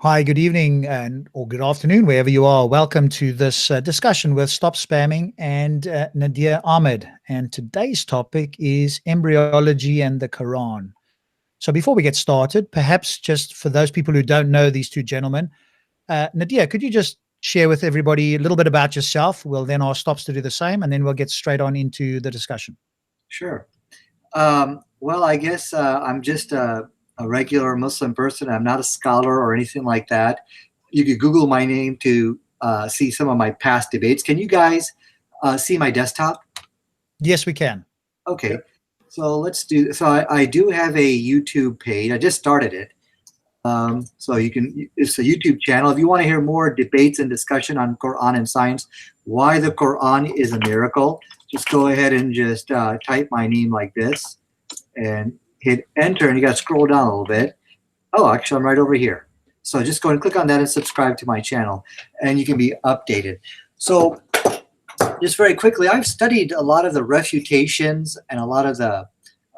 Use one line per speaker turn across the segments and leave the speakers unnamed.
Hi, good evening or good afternoon, wherever you are. Welcome to this discussion with Stop Spamming and Nadir Ahmed. And today's topic is embryology and the Quran. So before we get started, perhaps just for those people who don't know these two gentlemen, Nadir, could you just share with everybody a little bit about yourself? We'll then ask Stops to do the same, and then we'll get straight on into the discussion.
Sure. Well, I guess I'm just a regular Muslim person. I'm not a scholar or anything like that. You could Google my name to see some of my past debates. Can you guys see my desktop?
Yes, we can.
Okay. So let's do. So I do have a YouTube page. I just started it. So you can. It's a YouTube channel. If you want to hear more debates and discussion on Quran and science, why the Quran is a miracle, just go ahead and just type my name like this and hit enter, and you got to scroll down a little bit. Oh, actually, I'm right over here. So just go and click on that and subscribe to my channel, and you can be updated. So just very quickly, I've studied a lot of the refutations and a lot of the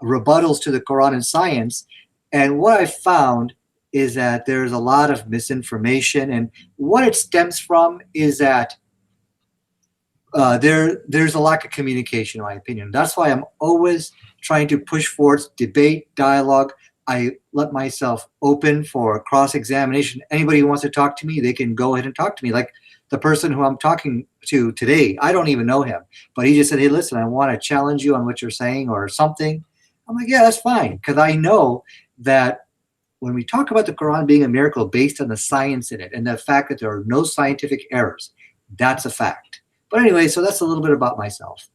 rebuttals to the Quran and science, and what I found is that there's a lot of misinformation, and what it stems from is that there's a lack of communication, in my opinion. That's why I'm always trying to push forward debate, dialogue. I let myself open for cross-examination. Anybody who wants to talk to me, they can go ahead and talk to me. Like the person who I'm talking to today, I don't even know him, but he just said, hey, listen, I want to challenge you on what you're saying or something. I'm like, yeah, that's fine, because I know that when we talk about the Quran being a miracle based on the science in it and the fact that there are no scientific errors, that's a fact. But anyway, so that's a little bit about myself.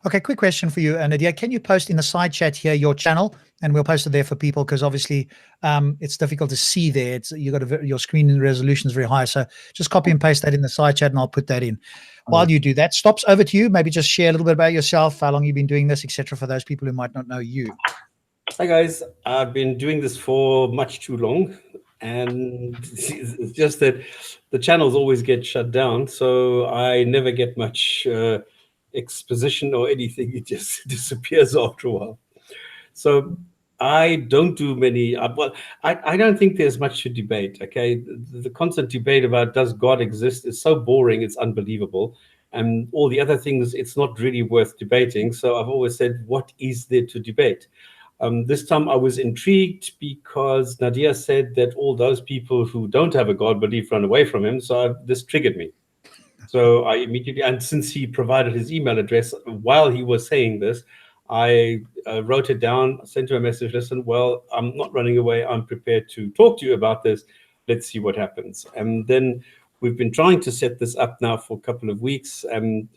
Okay, quick question for you, Nadia. Can you post in the side chat here your channel, and we'll post it there for people, because obviously it's difficult to see there. You got your screen resolution is very high, so just copy and paste that in the side chat, and I'll put that in. While you do that, Stops, over to you. Maybe just share a little bit about yourself, how long you've been doing this, etc., for those people who might not know you.
Hi guys, I've been doing this for much too long, and it's just that the channels always get shut down, so I never get much exposition or anything. It just disappears after a while. So I don't do many, well, I don't think there's much to debate, okay? The constant debate about does God exist is so boring, it's unbelievable. And all the other things, it's not really worth debating. So I've always said, what is there to debate? This time I was intrigued because Nadia said that all those people who don't have a God belief run away from him. So this triggered me. So I immediately, and since he provided his email address while he was saying this, I wrote it down, sent him a message, listen, well, I'm not running away. I'm prepared to talk to you about this. Let's see what happens. And then we've been trying to set this up now for a couple of weeks, and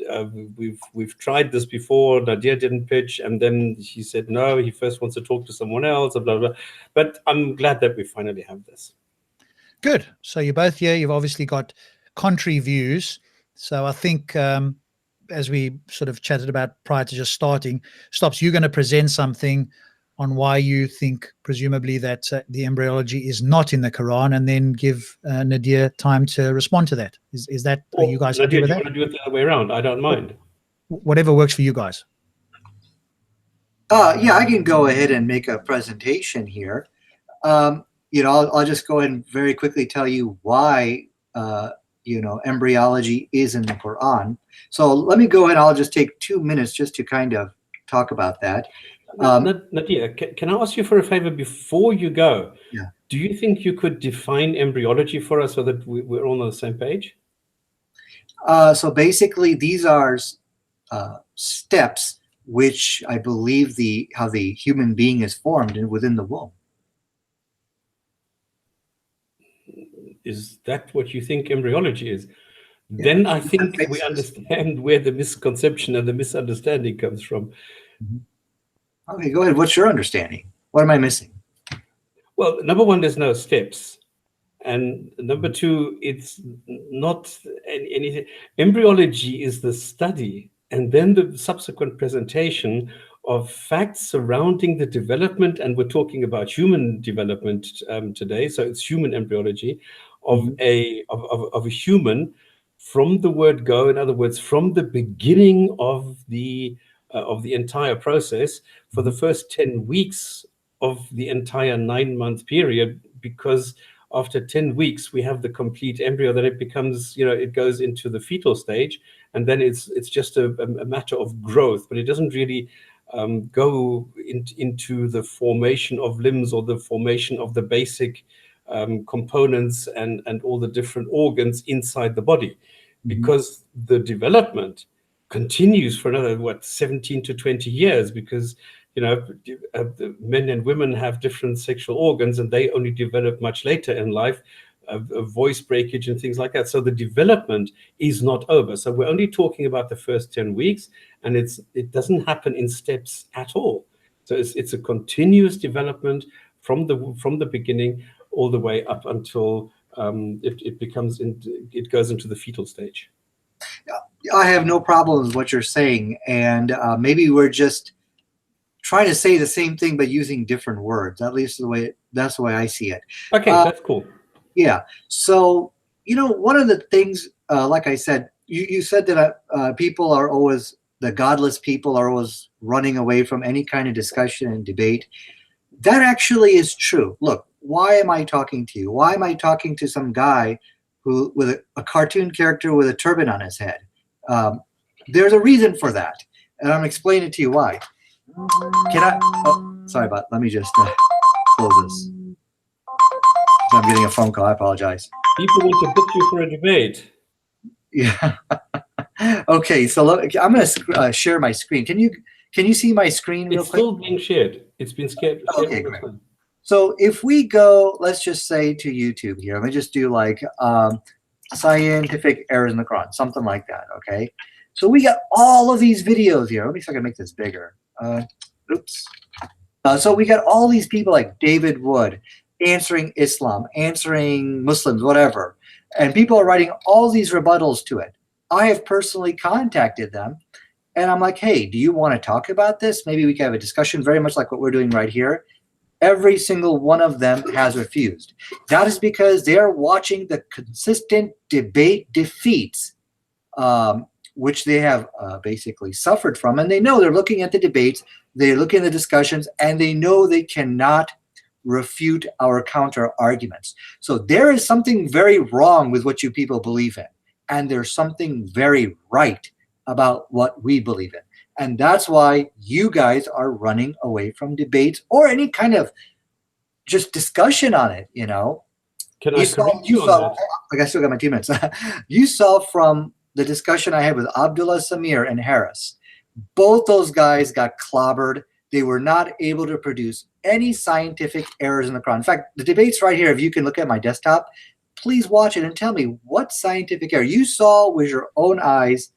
we've tried this before. Nadir didn't pitch, and then he said no, he first wants to talk to someone else, blah, blah, blah. But I'm glad that we finally have this.
Good. So you're both here. You've obviously got contrary views. So I think as we sort of chatted about prior to just starting, Stops, you're going to present something on why you think, presumably, that the embryology is not in the Quran, and then give Nadir time to respond to that. Is that, are you guys happy with that?
You want to do it the other way around? I don't mind.
Whatever works for you guys.
Yeah, I can go ahead and make a presentation here. I'll just go ahead and very quickly tell you why, embryology is in the Quran. So let me go ahead. I'll just take 2 minutes just to kind of talk about that.
Nadia, can I ask you for a favor before you go?
Yeah.
Do you think you could define embryology for us so that we're all on the same page?
So basically, these are steps which I believe how the human being is formed within the womb.
Is that what you think embryology is? Yeah. Then I think we understand where the misconception and the misunderstanding comes from.
Mm-hmm. Okay, go ahead. What's your understanding? What am I missing?
Well, number one, there's no steps. And number two, it's not anything. Embryology is the study and then the subsequent presentation of facts surrounding the development, and we're talking about human development today, so it's human embryology of a human from the word go. In other words, from the beginning of the entire process for the first 10 weeks of the entire 9-month period, because after 10 weeks, we have the complete embryo, then it becomes, it goes into the fetal stage, and then it's just a matter of growth, but it doesn't really go into the formation of limbs or the formation of the basic components and all the different organs inside the body, because the development continues for another 17 to 20 years, because the men and women have different sexual organs, and they only develop much later in life, voice breakage and things like that. So the development is not over. So we're only talking about the first 10 weeks, and it doesn't happen in steps at all. So it's a continuous development from the beginning all the way up until it goes into the fetal stage.
I have no problem with what you're saying, and maybe we're just trying to say the same thing but using different words. At least that's the way I see it.
Okay, that's cool.
Yeah. So one of the things, like I said, you said that the godless people are always running away from any kind of discussion and debate. That actually is true. Look, why am I talking to you? Why am I talking to some guy with a cartoon character with a turban on his head? There's a reason for that, and I'm explaining to you why. Let me just close this. I'm getting a phone call. I apologize.
People want to book you for a debate.
Yeah. Okay, so I'm going to share my screen. Can you see my screen real quick?
It's still being shared. It's been shared.
Okay, great. So if we go, let's just say to YouTube here. Let me just do like scientific errors in the Quran, something like that. Okay. So we got all of these videos here. Let me see if I can make this bigger. Oops. So we got all these people like David Wood answering Islam, answering Muslims, whatever. And people are writing all these rebuttals to it. I have personally contacted them, and I'm like, hey, do you want to talk about this? Maybe we can have a discussion, very much like what we're doing right here. Every single one of them has refused. That is because they are watching the consistent debate defeats, which they have basically suffered from. And they know they're looking at the debates, they're looking at the discussions, and they know they cannot refute our counter arguments. So there is something very wrong with what you people believe in, and there's something very right about what we believe in. And that's why you guys are running away from debates or any kind of just discussion on it,
Can I correct you on that?
Like, I still got my 2 minutes. You saw from the discussion I had with Abdullah Samir and Harris, both those guys got clobbered. They were not able to produce any scientific errors in the Quran. In fact, the debate's right here. If you can look at my desktop, please watch it and tell me what scientific error you saw with your own eyes.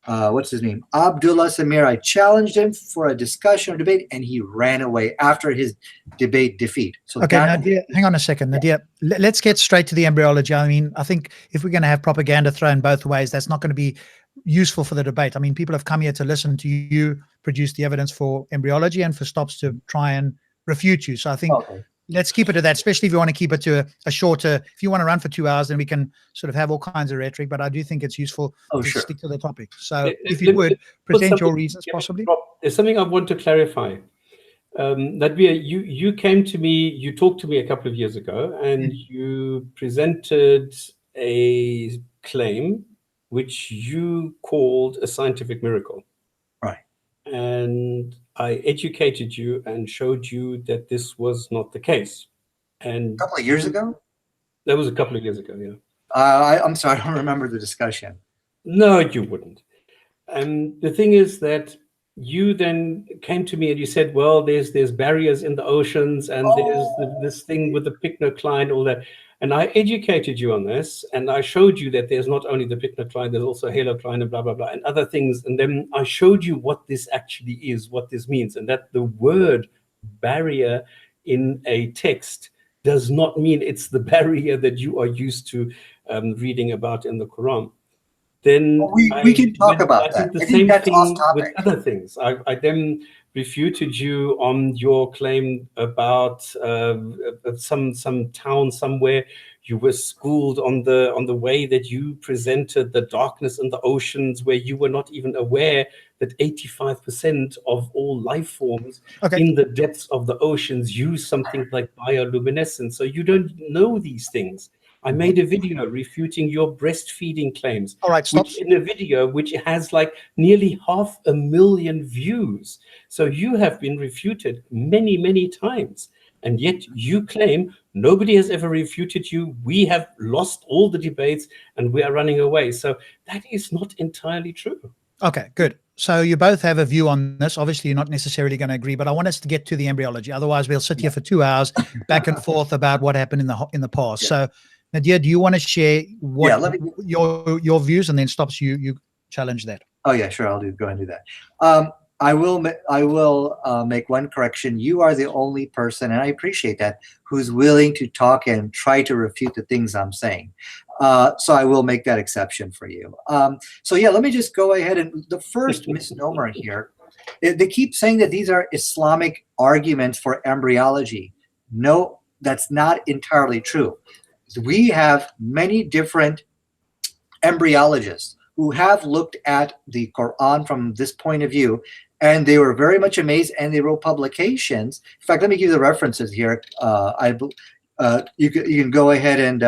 What's his name? Abdullah Samir. I challenged him for a discussion or debate, and he ran away after his debate defeat. So
okay, Nadir, hang on a second. Nadir, let's get straight to the embryology. I mean, I think if we're going to have propaganda thrown both ways, that's not going to be useful for the debate. I mean, people have come here to listen to you produce the evidence for embryology and for Stops to try and refute you. So I think let's keep it to that, especially if you want to keep it to a shorter, if you want to run for 2 hours, then we can sort of have all kinds of rhetoric, but I do think it's useful to stick to the topic. So if you would present your reasons possibly.
There's something I want to clarify. That you came to me, you talked to me a couple of years ago, and you presented a claim which you called a scientific miracle.
Right.
And I educated you and showed you that this was not the case. And
a couple of years ago?
That was a couple of years ago, yeah.
I'm sorry, I don't remember the discussion.
No, you wouldn't. And the thing is that you then came to me and you said, well, there's barriers in the oceans, and there's this thing with the pycnocline, all that. And I educated you on this, and I showed you that there's not only the pycnocline, there's also halocline and blah, blah, blah, and other things. And then I showed you what this actually is, what this means, and that the word barrier in a text does not mean it's the barrier that you are used to reading about in the Quran. Then
we can talk about that.
I did the same thing with other things. I then refuted you on your claim about some town somewhere. You were schooled on the way that you presented the darkness in the oceans, where you were not even aware that 85% of all life forms in the depths of the oceans use something like bioluminescence. So you don't know these things. I made a video refuting your breastfeeding claims.
All right, stop.
Which in a video which has like nearly 500,000 views. So you have been refuted many, many times. And yet you claim nobody has ever refuted you. We have lost all the debates and we are running away. So that is not entirely true.
Okay, good. So you both have a view on this. Obviously, you're not necessarily going to agree, but I want us to get to the embryology. Otherwise, we'll sit here for 2 hours back and forth about what happened in the past. So, Nadir, do you want to share what your views, and then stops you challenge that?
Oh yeah, sure. I'll go ahead and do that. I will make one correction. You are the only person, and I appreciate that, who's willing to talk and try to refute the things I'm saying. So I will make that exception for you. So yeah, let me just go ahead and the first misnomer here. They keep saying that these are Islamic arguments for embryology. No, that's not entirely true. We have many different embryologists who have looked at the Quran from this point of view, and they were very much amazed, and they wrote publications. In fact, let me give you the references here. You can go ahead and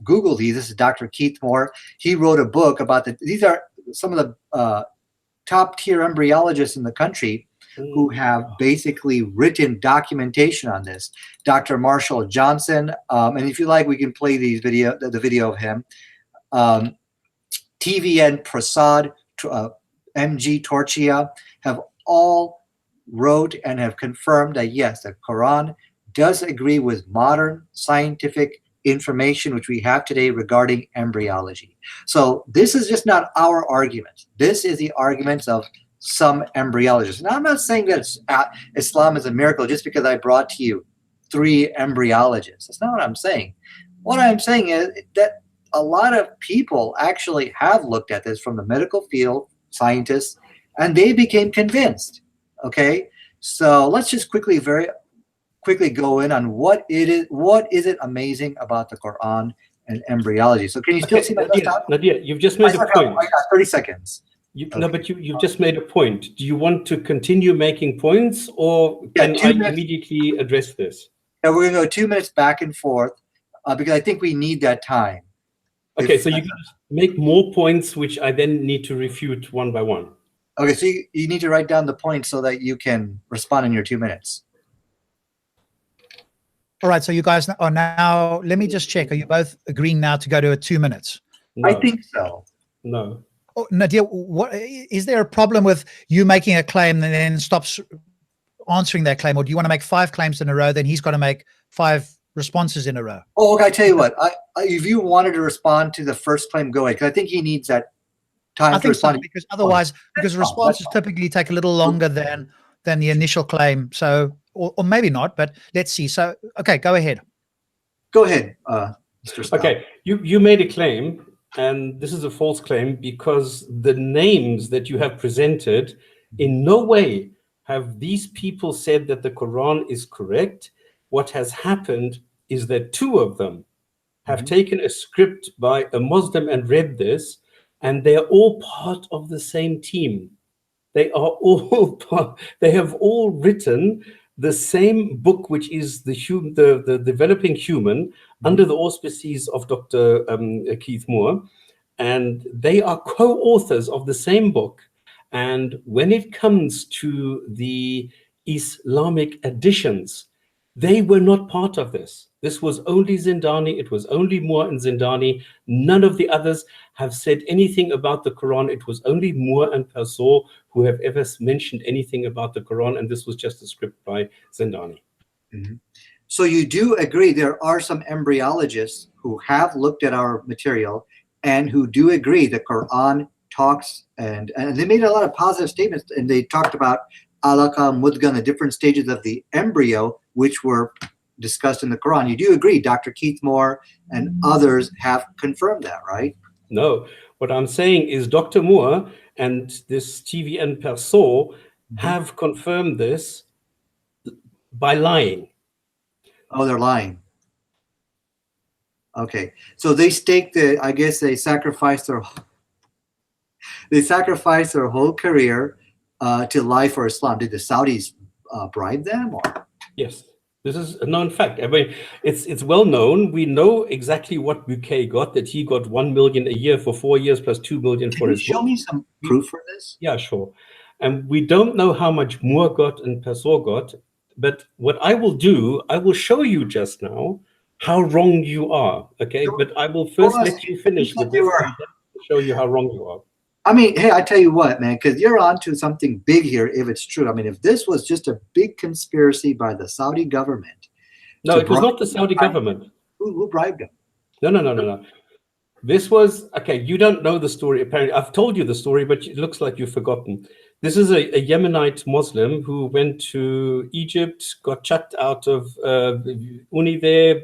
Google these. This is Dr. Keith Moore. He wrote a book about these are some of the top tier embryologists in the country who have basically written documentation on this. Dr. Marshall Johnson, and if you like, we can play the video of him. TVN Prasad, MG Torchia have all wrote and have confirmed that yes, the Quran does agree with modern scientific information which we have today regarding embryology. So this is just not our argument. This is the arguments of some embryologists. Now, I'm not saying that Islam is a miracle just because I brought to you 3 embryologists. That's not what I'm saying. What I'm saying is that a lot of people actually have looked at this from the medical field, scientists, and they became convinced. Okay, so let's just very quickly go in on what is it amazing about the Quran and embryology. So can you still see my
Nadir, you've just made a point.
I got 30 seconds.
No, but you've just made a point. Do you want to continue making points, or can I immediately address this?
Yeah, we're going to go 2 minutes back and forth because I think we need that time.
Okay, so you can make more points, which I then need to refute one by one.
Okay, so you need to write down the points so that you can respond in your 2 minutes.
All right, so you guys are now, let me just check. Are you both agreeing now to go to 2 minutes?
No.
I think so.
No.
Oh, Nadir, what is there a problem with you making a claim and then stops answering that claim, or do you want to make 5 claims in a row? Then he's got to make 5 responses in a row.
Oh, okay. I tell you what, if you wanted to respond to the first claim, go ahead, because I think he needs that time to respond.
So, because otherwise, responses typically take a little longer than the initial claim. So, or maybe not, but let's see. So, okay, go ahead.
Go ahead, Mr. Scott.
Okay, you made a claim. And this is a false claim because the names that you have presented, in no way have these people said that the Quran is correct. What has happened is that 2 of them have taken a script by a Muslim and read this, and they are all part of the same team. They are all they have all written the same book, which is the Developing Human, under the auspices of Dr. Keith Moore, and they are co-authors of the same book. And when it comes to the Islamic additions, they were not part of this. This was only Zindani. It was only Moore and Zindani. None of the others have said anything about the Quran. It was only Moore and Persaud who have ever mentioned anything about the Quran, and this was just a script by Zindani.
So you do agree there are some embryologists who have looked at our material and who do agree the Quran talks, and they made a lot of positive statements, and they talked about alaka, mudgan, the different stages of the embryo, which were discussed in the Quran. You do agree, Dr. Keith Moore and others have confirmed that, right?
No, what I'm saying is Dr. Moore and this TVN Persaud have confirmed this by lying.
Oh, they're lying. Okay, so they stake the. I guess they sacrificed their whole career to lie for Islam. Did the Saudis bribe them, or?
Yes, this is a known fact. I mean, it's well known. We know exactly what Bouquet got. That he got 1 million a year for 4 years plus 2 million for his book.
Show me some proof for this.
Yeah, sure. And we don't know how much Moore got and Persaud got. But what I will do, I will show you just now how wrong you are. Okay, but I will first let you finish with this to show you how wrong you are.
I mean, hey, I tell you what, man, because you're onto something big here if it's true. I mean, if this was just a big conspiracy by the Saudi government.
No, it was not the Saudi government.
Who bribed them?
No. This was, okay, you don't know the story, apparently. I've told you the story, but it looks like you've forgotten. This is a Yemenite Muslim who went to Egypt, got chucked out of uni there,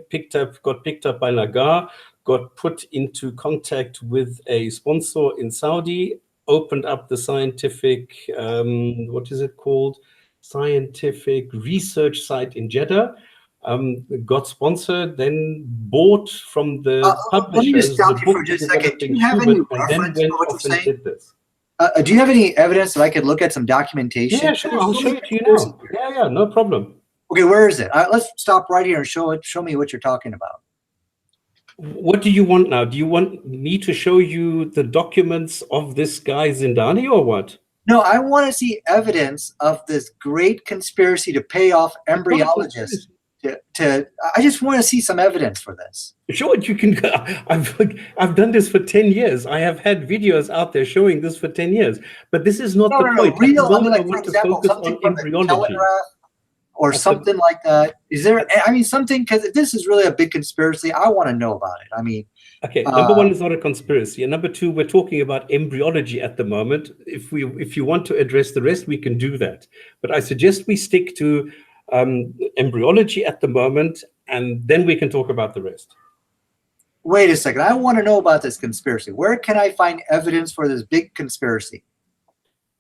got picked up by Nagar, got put into contact with a sponsor in Saudi, opened up the scientific, what is it called? Scientific research site in Jeddah, got sponsored, then bought from the publishers.
Let me just stop you for just a second. Do you have any reference for what you're saying? Do you have any evidence that I could look at some documentation?
Yeah, sure. I'll show it to you now. Yeah, no problem.
Okay, where is it? Let's stop right here and show me what you're talking about.
What do you want now? Do you want me to show you the documents of this guy Zindani or what?
No, I want to see evidence of this great conspiracy to pay off embryologists. I just want to see some evidence for this.
Sure, you can. I've done this for 10 years. I have had videos out there showing this for 10 years. But this is not the point.
Real, I mean, like, for example, something from the Telegraph or something like that. Is there? I mean, something, because this is really a big conspiracy. I want to know about it. I mean,
okay. Number one, it's not a conspiracy, and number two, we're talking about embryology at the moment. If you want to address the rest, we can do that. But I suggest we stick to embryology at the moment, and then we can talk about the rest.
Wait a second. I want to know about this conspiracy. Where can I find evidence for this big conspiracy?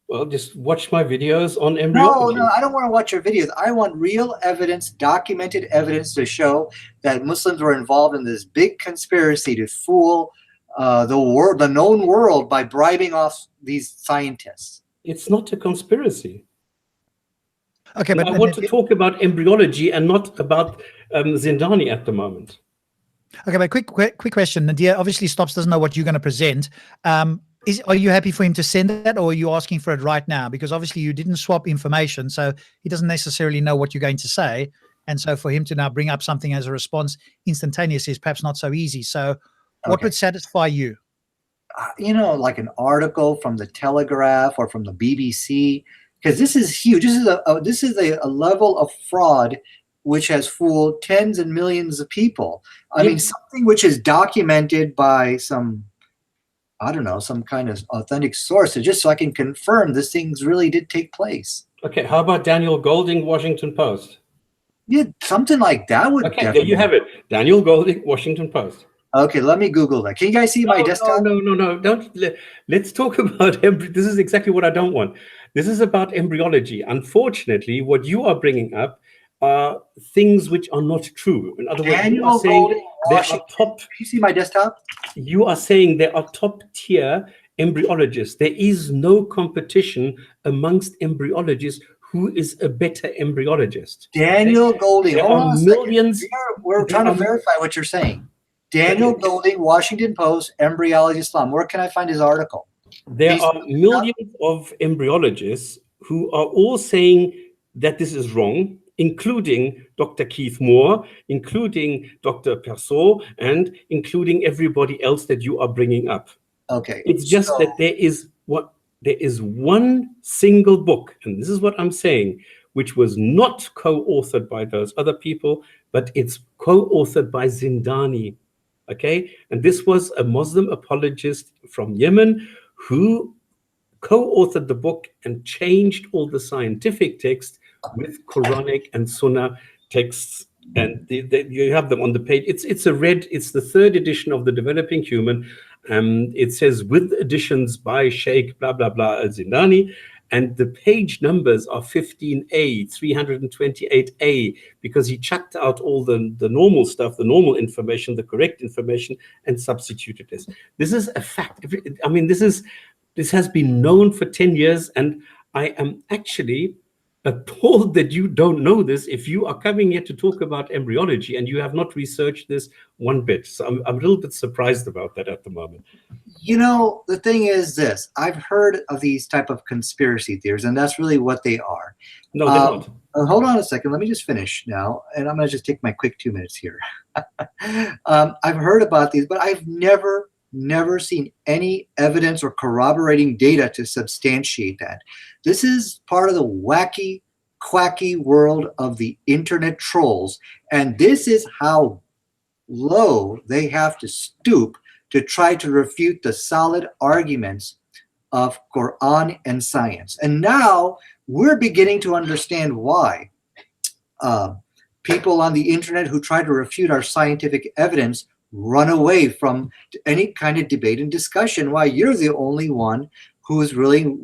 Well, just watch my videos on embryology.
No, I don't want to watch your videos. I want real evidence, documented evidence to show that Muslims were involved in this big conspiracy to fool the known world by bribing off these scientists.
It's not a conspiracy.
Okay, but
I want to talk about embryology and not about Zindani at the moment.
Okay, but quick question, Nadir. Obviously, Stops doesn't know what you're going to present. Are you happy for him to send that, or are you asking for it right now? Because obviously you didn't swap information, so he doesn't necessarily know what you're going to say. And so for him to now bring up something as a response instantaneously is perhaps not so easy. So what would satisfy you?
Like an article from the Telegraph or from the BBC, because this is huge. This is a level of fraud which has fooled tens and millions of people. I mean, something which is documented by some, I don't know, some kind of authentic source, just so I can confirm this things really did take place.
Okay, how about Daniel Golding, Washington Post?
Yeah, something like that would.
Okay, there you have it. Daniel Golding, Washington Post.
Okay, let me Google that. Can you guys see my desktop?
No. Let's talk about this is exactly what I don't want. This is about embryology. Unfortunately, what you are bringing up are things which are not true. In other words, you are saying there are top.
Can you see my desktop?
You are saying there are top tier embryologists. There is no competition amongst embryologists who is a better embryologist.
Daniel Golding.
There are millions.
We're trying to verify what you're saying. Daniel Golding, Washington Post, Embryology Islam. Where can I find his article?
There are millions of embryologists who are all saying that this is wrong, including Dr. Keith Moore, including Dr. Persaud, and including everybody else that you are bringing up.
Okay.
It's just that there is one single book, and this is what I'm saying, which was not co-authored by those other people, but it's co-authored by Zindani. Okay, and this was a Muslim apologist from Yemen who co-authored the book and changed all the scientific text with Quranic and Sunnah texts, and you have them on the page. It's the third edition of the Developing Human. It says with additions by Sheikh blah blah blah al-Zindani, and the page numbers are 15A, 328A, because he chucked out all the normal stuff, the normal information, the correct information, and substituted this. This is a fact. I mean, this has been known for 10 years, and I am actually appalled that you don't know this if you are coming here to talk about embryology and you have not researched this one bit. So I'm a little bit surprised about that at the moment.
You know, the thing is this. I've heard of these type of conspiracy theories, and that's really what they are.
No, they're not.
Hold on a second. Let me just finish now, and I'm going to just take my quick 2 minutes here. I've heard about these, but I've never seen any evidence or corroborating data to substantiate that. This is part of the wacky, quacky world of the internet trolls, and this is how low they have to stoop to try to refute the solid arguments of Qur'an and science. And now we're beginning to understand why people on the internet who try to refute our scientific evidence run away from any kind of debate and discussion, why you're the only one who is really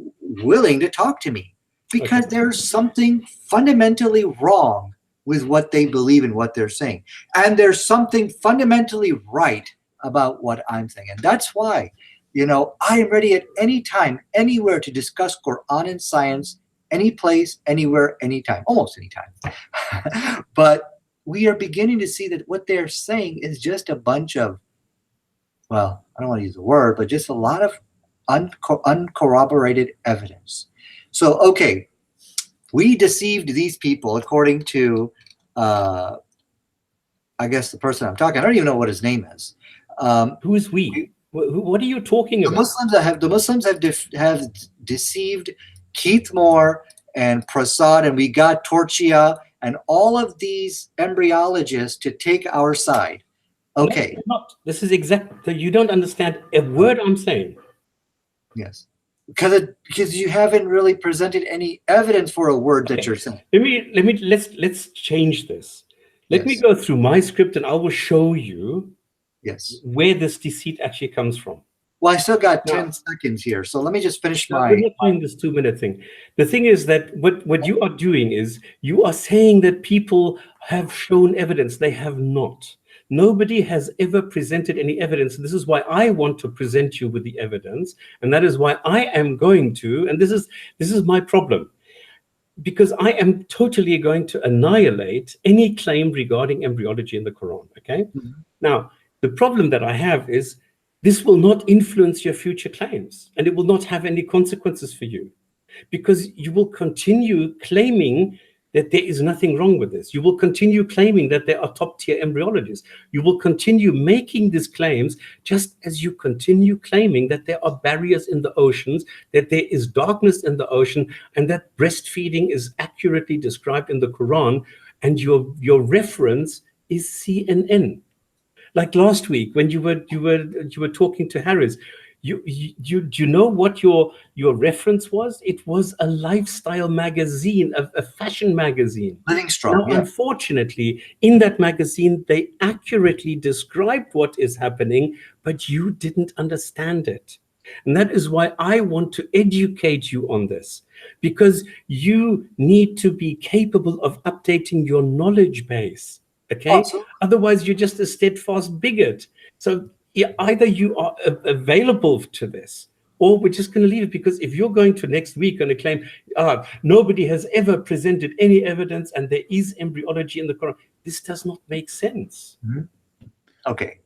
willing to talk to me. Because there's something fundamentally wrong with what they believe and what they're saying. And there's something fundamentally right about what I'm saying. And that's why, you know, I am ready at any time, anywhere to discuss Qur'an and science, any place, anywhere, anytime, almost anytime. But we are beginning to see that what they're saying is just a bunch of, well, I don't want to use the word, but just a lot of uncorroborated evidence. So, okay, we deceived these people according to, I guess the person I'm talking, I don't even know what his name is.
Who is we? What are you talking about?
The Muslims have deceived Keith Moore and Prasad, and we got Torchia and all of these embryologists to take our side. Okay.
No, not. This is exactly, you don't understand a word I'm saying.
Yes. Because you haven't really presented any evidence for a word that you're saying.
Let's change this. Let me go through my script and I will show you where this deceit actually comes from.
Well, I still got 10 seconds here, so let me just finish my...
We're not doing this 2-minute thing. The thing is that what you are doing is you are saying that people have shown evidence. They have not. Nobody has ever presented any evidence. This is why I want to present you with the evidence, and that is why I am going to, and this is my problem, because I am totally going to annihilate any claim regarding embryology in the Quran, okay? Mm-hmm. Now, the problem that I have is this will not influence your future claims, and it will not have any consequences for you, because you will continue claiming that there is nothing wrong with this. You will continue claiming that there are top-tier embryologists. You will continue making these claims just as you continue claiming that there are barriers in the oceans, that there is darkness in the ocean, and that breastfeeding is accurately described in the Quran, and your reference is CNN. Like last week when you were talking to Harris, you know what your reference was? It was a lifestyle magazine, a fashion magazine.
Living Strong.
Now, unfortunately, in that magazine, they accurately described what is happening, but you didn't understand it. And that is why I want to educate you on this, because you need to be capable of updating your knowledge base. Okay. Awesome. Otherwise, you're just a steadfast bigot. So either you are available to this, or we're just going to leave it. Because if you're going to next week going to claim nobody has ever presented any evidence and there is embryology in the Quran, this does not make sense.
Mm-hmm. Okay,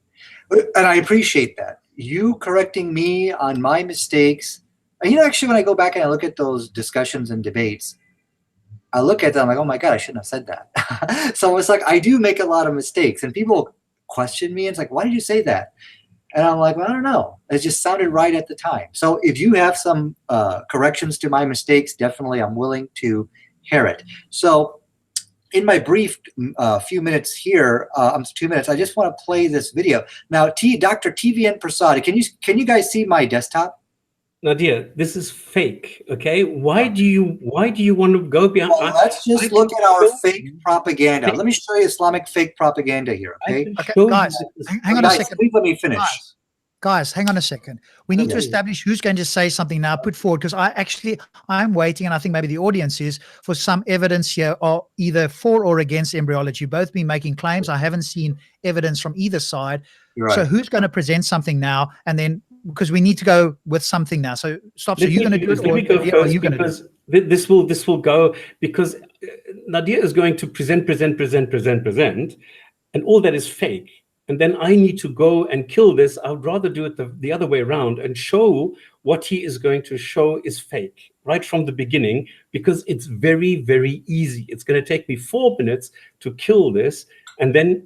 and I appreciate that you correcting me on my mistakes. And actually, when I go back and I look at those discussions and debates, I look at them like, oh my God, I shouldn't have said that. So it's like, I do make a lot of mistakes, and people question me. And it's like, why did you say that? And I'm like, well, I don't know. It just sounded right at the time. So if you have some corrections to my mistakes, definitely I'm willing to hear it. So in my brief few minutes here, 2 minutes, I just want to play this video. Now, Dr. TVN Prasad, can you guys see my desktop?
Nadir, this is fake. Okay, why do you want to go behind?
Well, let's just look at our fake propaganda. Let me show you Islamic fake propaganda here. Okay,
guys, hang on a second.
Please let me finish.
guys, hang on a second. We need to
Okay.
establish who's going to say something now, put forward, because I'm waiting, and I think maybe the audience is, for some evidence here, or either for or against embryology. Both been making claims. I haven't seen evidence from either side.
You're
So
right.
who's going to present something now? And then, because we need to go with something now. So stop. So
Let
you're
me,
going to do it,
let
or
me go
are
first
you going to do it?
because this will go, because Nadir is going to present, and all that is fake. And then I need to go and kill this. I would rather do it the other way around and show what he is going to show is fake right from the beginning, because it's very, very easy. It's going to take me 4 minutes to kill this, and then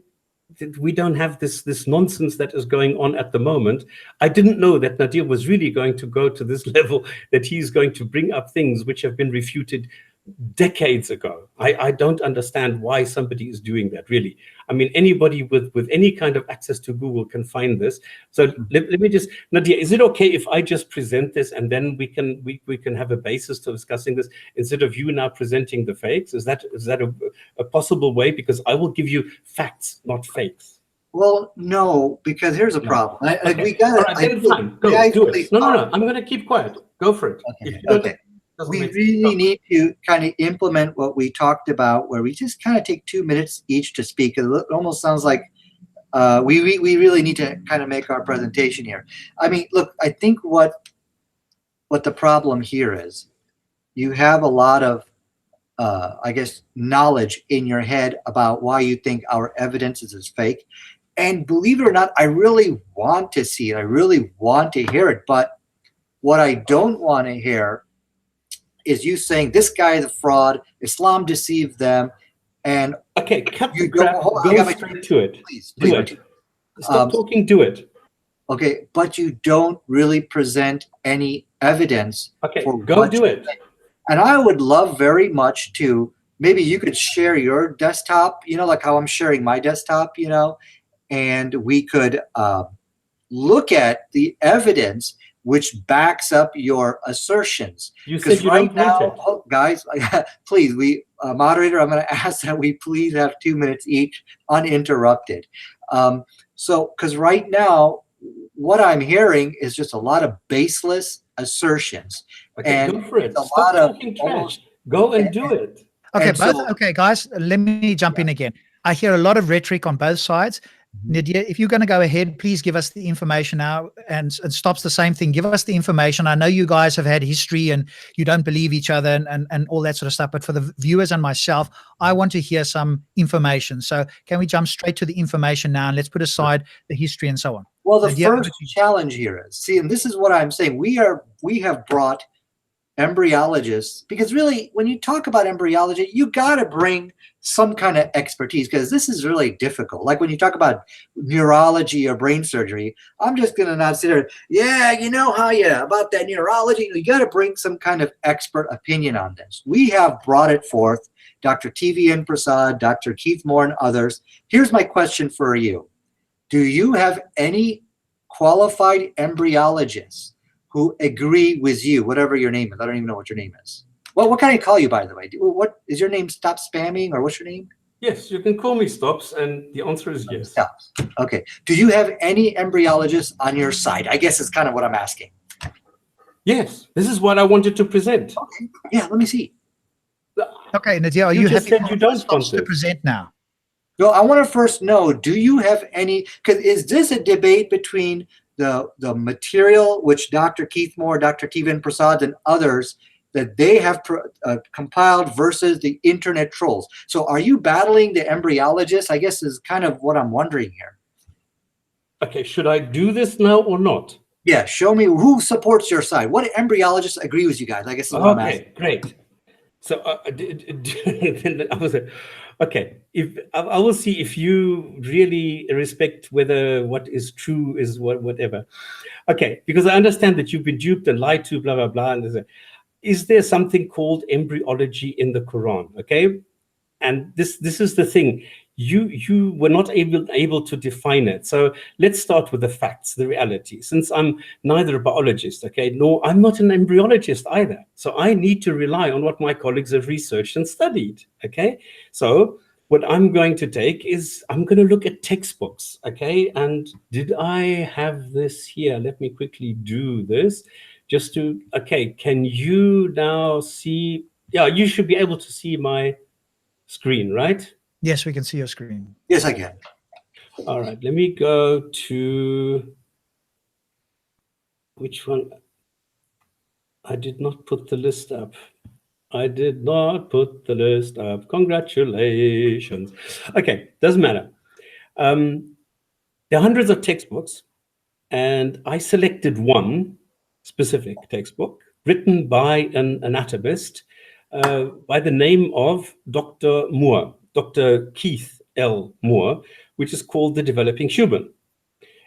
we don't have this nonsense that is going on at the moment. I didn't know that Nadir was really going to go to this level, that he's going to bring up things which have been refuted decades ago. I don't understand why somebody is doing that, really. I mean, anybody with any kind of access to Google can find this. So let me just, Nadia, is it okay if I just present this, and then we can have a basis to discussing this instead of you now presenting the fakes? Is that a possible way? Because I will give you facts, not fakes.
Well, no, because here's a problem.
Okay.
We got
All right, then fine. Go, do it. No. I'm going to keep quiet. Go for it.
Okay. We really need to kind of implement what we talked about, where we just kind of take 2 minutes each to speak. It almost sounds like we really need to kind of make our presentation here. I mean, look, I think what the problem here is, you have a lot of, I guess, knowledge in your head about why you think our evidence is fake. And believe it or not, I really want to see it. I really want to hear it. But what I don't want to hear is you saying this guy is a fraud, Islam deceived them, and
okay, cut the crap, go straight to it.
Please,
do it. Stop talking, do it.
Okay, but you don't really present any evidence.
Okay, go do it.
And I would love very much to, maybe you could share your desktop, like how I'm sharing my desktop, and we could look at the evidence which backs up your assertions.
You said you don't want it.
Guys, please, moderator, I'm going to ask that we please have 2 minutes each, uninterrupted. Because right now, what I'm hearing is just a lot of baseless assertions.
Okay,
and
go for it.
A
Stop
lot
talking trash. Go and do it.
Okay, okay, guys, let me jump in again. I hear a lot of rhetoric on both sides. Nadir, if you're going to go ahead, please give us the information now, and Stops the same thing. Give us the information. I know you guys have had history and you don't believe each other and all that sort of stuff, but for the viewers and myself, I want to hear some information. So can we jump straight to the information now, and let's put aside the history and so on?
Well, the first challenge here is, see, and this is what I'm saying, we have brought embryologists, because really, when you talk about embryology, you got to bring some kind of expertise, because this is really difficult. Like when you talk about neurology or brain surgery, I'm just going to not sit there, about that neurology. You got to bring some kind of expert opinion on this. We have brought it forth, Dr. T.V.N. Prasad, Dr. Keith Moore, and others. Here's my question for you. Do you have any qualified embryologists who agree with you, whatever your name is? I don't even know what your name is. Well, what can I call you, by the way? What is your name? Stop Spamming, or what's your name?
Yes, you can call me Stops, and the answer is yes.
Stops. Okay. Do you have any embryologists on your side? I guess is kind of what I'm asking.
Yes, this is what I wanted to present.
Okay. Yeah, let me see.
Okay, Nadir, are you
just
happy
said you don't want
to present now?
No, I want to first know, do you have any, because is this a debate between the material which Dr. Keith Moore, Dr. T.V.N. Prasad, and others that they have compiled versus the internet trolls? So are you battling the embryologists? I guess is kind of what I'm wondering here.
Okay, should I do this now or not?
Yeah, show me who supports your side. What embryologists agree with you guys? I guess is what I'm asking.
Okay, great. So then I was okay. If I will see if you really respect whether what is true is whatever. Okay, because I understand that you've been duped and lied to, blah blah blah. And is there something called embryology in the Quran? Okay, and this is the thing. You were not able to define it. So let's start with the facts, the reality. Since I'm neither a biologist, okay, nor I'm not an embryologist either. So I need to rely on what my colleagues have researched and studied. Okay, so what I'm going to take is I'm going to look at textbooks, okay? And did I have this here? Let me quickly do this just to, okay, can you now see? Yeah, you should be able to see my screen, right?
Yes, we can see your screen.
Yes, I can.
All right, let me go to, which one? I did not put the list up. I did not put the list up. Congratulations. Okay, doesn't matter. There are hundreds of textbooks, and I selected one specific textbook written by an anatomist by the name of Dr. Moore, Dr. Keith L. Moore, which is called The Developing Human.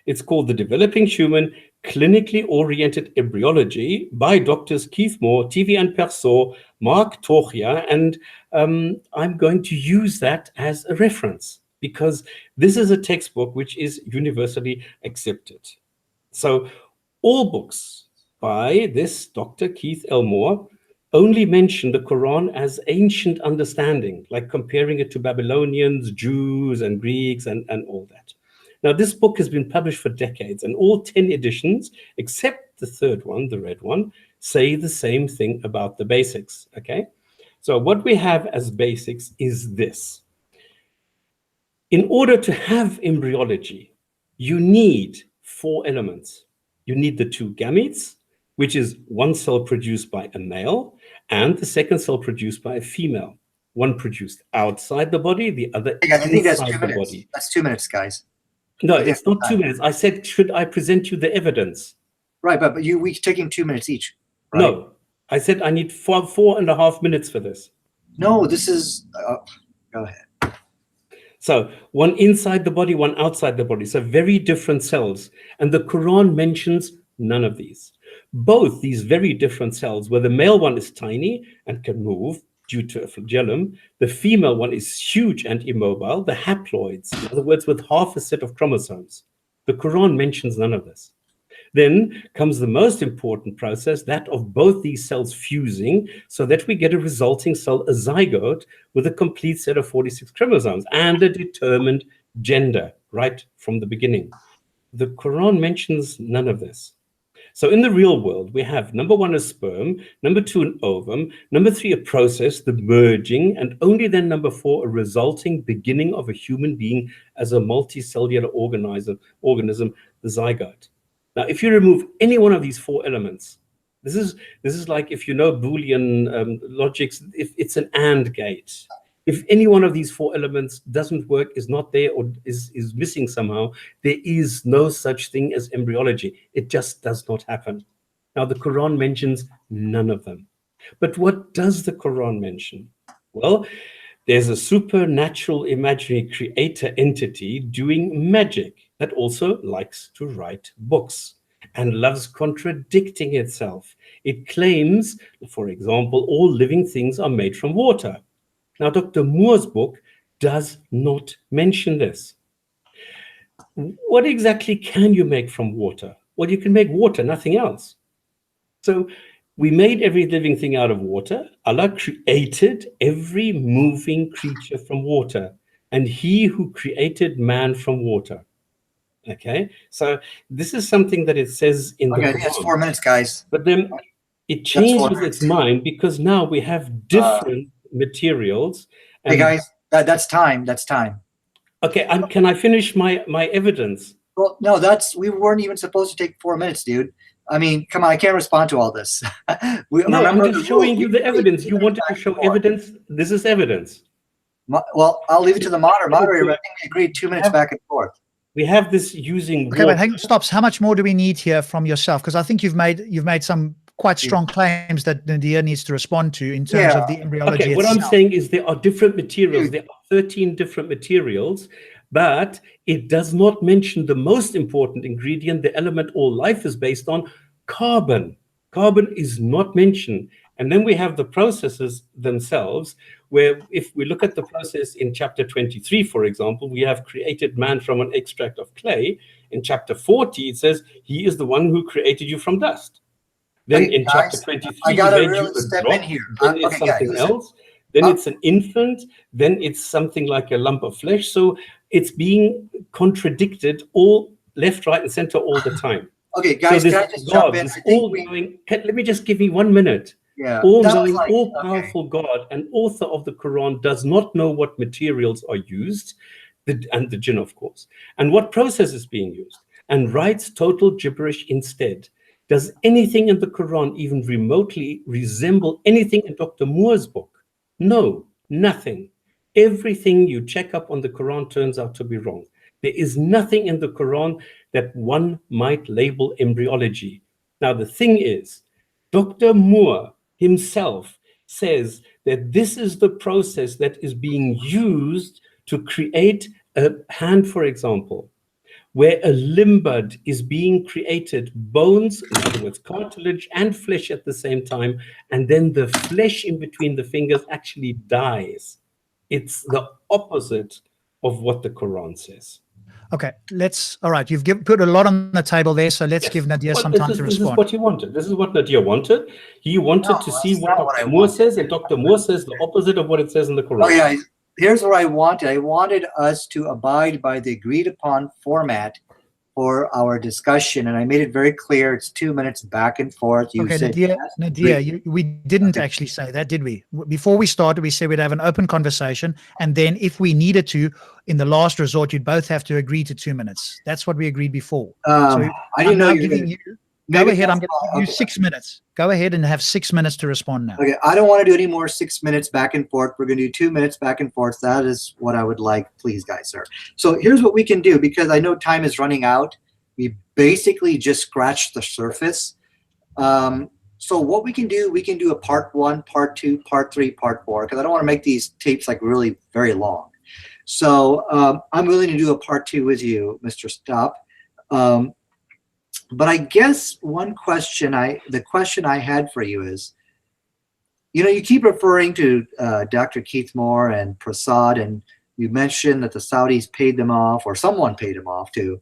It's called The Developing Human, Clinically Oriented Embryology by Doctors Keith Moore, TV and Persaud, Mark Tochia, and I'm going to use that as a reference because this is a textbook which is universally accepted. So all books by this Dr. Keith L. Moore only mention the Quran as ancient understanding, like comparing it to Babylonians, Jews, and Greeks, and all that. Now, this book has been published for decades, and all 10 editions, except the third one, the red one, say the same thing about the basics, okay? So what we have as basics is this. In order to have embryology, you need 4 elements. You need the 2 gametes, which is one cell produced by a male, and the second cell produced by a female. One produced outside the body, the other
I think that's
inside
2
the
minutes.
body.
That's 2 minutes, guys.
No, it's not 2 minutes. I said, should I present you the evidence?
Right, but we're taking 2 minutes each. Right?
No, I said I need 4.5 minutes for this.
No, this is. Go ahead.
So one inside the body, one outside the body. So very different cells. And the Quran mentions none of these. Both these very different cells, where the male one is tiny and can move due to a flagellum, the female one is huge and immobile, the haploids, in other words, with half a set of chromosomes. The Quran mentions none of this. Then comes the most important process, that of both these cells fusing so that we get a resulting cell, a zygote, with a complete set of 46 chromosomes and a determined gender right from the beginning. The Quran mentions none of this. So in the real world, we have number 1, a sperm, number 2, an ovum, number 3, a process, the merging, and only then number 4, a resulting beginning of a human being as a multicellular organism, the zygote. Now, if you remove any one of these 4 elements, this is like if you know Boolean logics, if it's an AND gate. If any one of these 4 elements doesn't work, is not there, or is missing somehow, there is no such thing as embryology. It just does not happen. Now, the Quran mentions none of them. But what does the Quran mention? Well, there's a supernatural imaginary creator entity doing magic that also likes to write books and loves contradicting itself. It claims, for example, all living things are made from water. Now, Dr. Moore's book does not mention this. What exactly can you make from water? Well, you can make water, nothing else. So we made every living thing out of water. Allah created every moving creature from water, and he who created man from water. Okay, so this is something that it says in the Quran.
I think that's 4 minutes, guys.
But then it changes its mind because now we have different materials.
Hey guys, that's time. That's time.
Okay, can I finish my evidence?
Well, no, we weren't even supposed to take 4 minutes, dude. I mean, come on, I can't respond to all this.
No, I'm just showing you the evidence. You wanted to show evidence. This is evidence.
Well, I'll leave it to the moderator. I think we agreed 2 minutes back and forth.
We have this using.
Okay, but hang stops. How much more do we need here from yourself? Because I think you've made some quite strong claims that Nadir needs to respond to in terms of the embryology.
Okay, what I'm saying is there are different materials. There are 13 different materials, but it does not mention the most important ingredient, the element all life is based on, carbon. Carbon is not mentioned. And then we have the processes themselves, where if we look at the process in chapter 23, for example, we have created man from an extract of clay. In chapter 40, it says, he is the one who created you from dust. Then in chapter 23,
I gotta really step in here.
Then it's something else. then it's an infant, then it's something like a lump of flesh. So it's being contradicted all left, right, and center all the time.
Okay, guys,
so
can I just jump in?
Let me just give you 1 minute.
Yeah,
All-knowing, all-powerful God and author of the Quran does not know what materials are used, and the jinn, of course, and what process is being used, and writes total gibberish instead. Does anything in the Quran even remotely resemble anything in Dr. Moore's book? No, nothing. Everything you check up on the Quran turns out to be wrong. There is nothing in the Quran that one might label embryology. Now, the thing is, Dr. Moore himself says that this is the process that is being used to create a hand, for example, where a limb bud is being created, bones, in other words, cartilage and flesh at the same time, and then the flesh in between the fingers actually dies. It's the opposite of what the Quran says.
Okay, all right, you've put a lot on the table there, so let's give Nadir some time to respond.
This is what he wanted. This is what Nadir wanted. He wanted to see what Dr. Moore says, and Dr. Moore says the opposite of what it says in the Quran.
Oh, yeah. Here's what I wanted. I wanted us to abide by the agreed upon format for our discussion, and I made it very clear. It's 2 minutes back and forth. You said,
Nadir, we didn't actually say that, did we? Before we started, we said we'd have an open conversation, and then if we needed to, in the last resort, you'd both have to agree to 2 minutes. That's what we agreed before.
I didn't know
you. Go ahead. I'm going to give you 6 minutes. Go ahead and have 6 minutes to respond now.
Okay, I don't want to do any more 6 minutes back and forth. We're going to do 2 minutes back and forth. That is what I would like, please, guys, sir. So here's what we can do, because I know time is running out. We basically just scratched the surface. So what we can do a part 1, part 2, part 3, part 4, because I don't want to make these tapes like really very long. So I'm willing to do a part 2 with you, Mr. Stop. But I guess one question the question I had for you is, you keep referring to Dr. Keith Moore and Prasad, and you mentioned that the Saudis paid them off, or someone paid them off to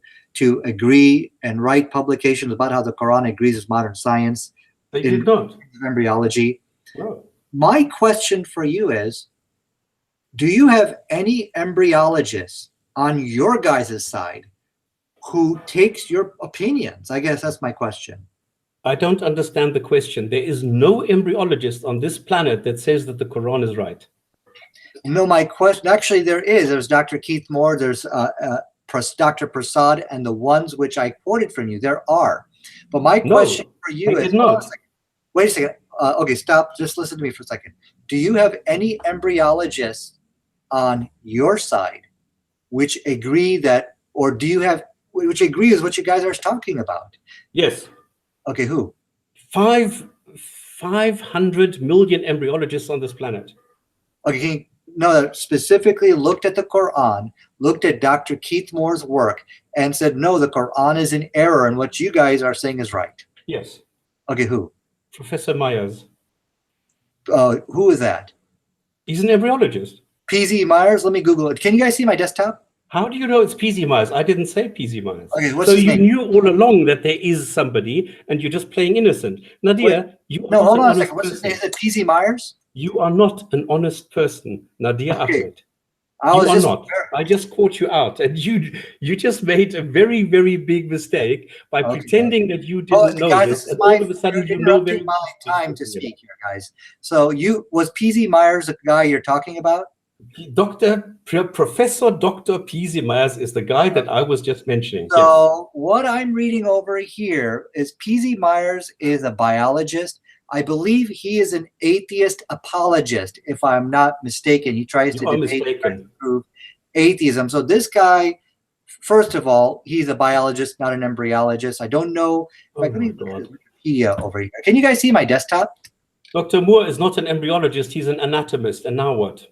agree and write publications about how the Quran agrees with modern science.
They did not.
Embryology.
No.
My question for you is, do you have any embryologists on your guys' side who takes your opinions? I guess that's my question.
I don't understand the question. There is no embryologist on this planet that says that the Quran is right.
No, my question, actually there is. There's Dr. Keith Moore, there's Dr. Prasad, and the ones which I quoted from you, there are. But my question for you is, wait a second. Okay, stop. Just listen to me for a second. Do you have any embryologists on your side which agree that, or do you have, which agree with what you guys are talking about?
Yes.
Okay, who?
500 million embryologists on this planet.
Okay, no, specifically looked at the Quran, looked at Dr. Keith Moore's work, and said, no, the Quran is in error, and what you guys are saying is right.
Yes.
Okay, who?
Professor Myers.
Who is that?
He's an embryologist.
PZ Myers? Let me Google it. Can you guys see my desktop?
How do you know it's PZ Myers? I didn't say PZ Myers.
Okay, what's
so
his
you
name?
knew all along that there is somebody, and you're just playing innocent. Nadir,
no, hold on a second. What's his name? Is it PZ Myers?
You are not an honest person, Nadir Ahmed.
You are not.
I just caught you out, and you just made a very, very big mistake by pretending that you didn't know this, and all of a sudden you know very
my time to speak here, guys. So was PZ Myers the guy you're talking about?
Professor Dr. PZ Myers is the guy that I was just mentioning.
So what I'm reading over here is PZ Myers is a biologist. I believe he is an atheist apologist, if I'm not mistaken. He tries to debate and prove atheism. So this guy, first of all, he's a biologist, not an embryologist. I don't know. Let me look at Wikipedia over here. Can you guys see my desktop?
Dr. Moore is not an embryologist. He's an anatomist. And now what?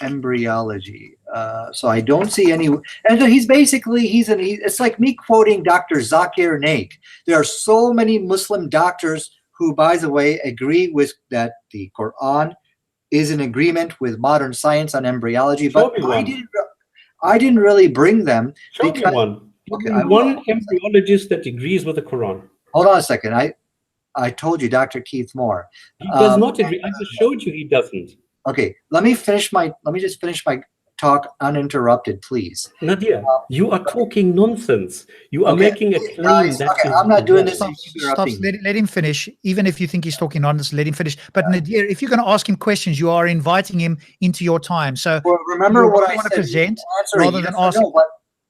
Embryology. So I don't see any, and he's basically, it's like me quoting Dr. Zakir Naik. There are so many Muslim doctors who, by the way, agree with that the Quran is in agreement with modern science on embryology, but I didn't really bring them.
Show me one. Okay, one embryologist that agrees with the Quran.
Hold on a second. I told you, Dr. Keith Moore.
He does not agree. I just showed you he doesn't.
Okay, let me just finish my talk uninterrupted, please.
Nadir, you are talking nonsense. You are making a claim
guys,
that
okay,
is
I'm not doing
wrong.
this. You keep interrupting me.
Let him finish. Even if you think he's talking nonsense, let him finish. But Nadir, if you're going to ask him questions, you are inviting him into your time. So
Well, remember
you
what I
want to
said.
present
Answer
rather
yes
than
or
ask.
no, but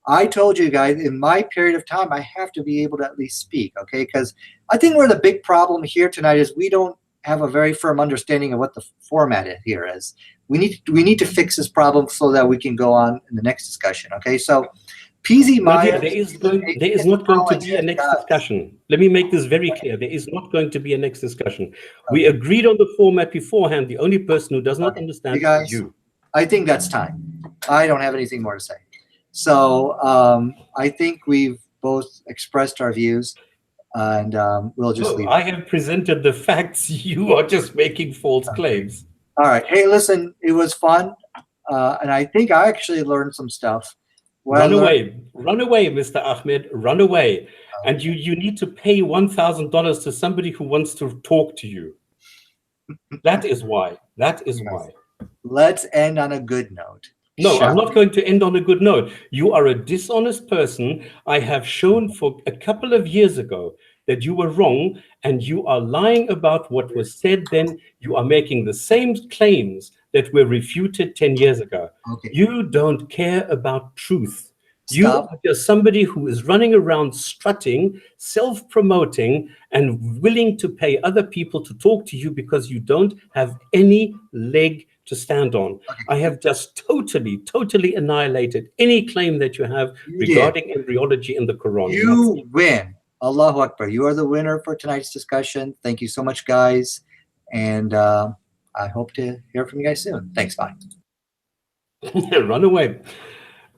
I told you guys in my period of time, I have to be able to at least speak, okay? Because I think where the big problem here tonight is we don't have a very firm understanding of what the format here is. We need to fix this problem so that we can go on in the next discussion, okay? So PZ Myers,
There is not going to be a next discussion. Let me make this very clear. There is not going to be a next discussion. We agreed on the format beforehand. The only person who does not understand is you.
I think that's time. I don't have anything more to say. So I think we've both expressed our views, and we'll just leave it.
I have presented the facts. You are just making false claims.
All right. Hey, listen, it was fun, and I think I actually learned some stuff.
Run away, Mr. Ahmed, run away. And you need to pay $1,000 to somebody who wants to talk to you. That is why. That is why.
Let's end on a good note.
No, I'm not going to end on a good note. You are a dishonest person. I have shown for a couple of years ago that you were wrong, and you are lying about what was said then. You are making the same claims that were refuted 10 years ago.
Okay.
You don't care about truth. You are just somebody who is running around strutting, self-promoting, and willing to pay other people to talk to you because you don't have any leg to stand on. Okay. I have just totally annihilated any claim that you have regarding embryology in the Quran.
You win. Allahu Akbar. You are the winner for tonight's discussion. Thank you so much, guys. And I hope to hear from you guys soon. Thanks. Bye.
Run away.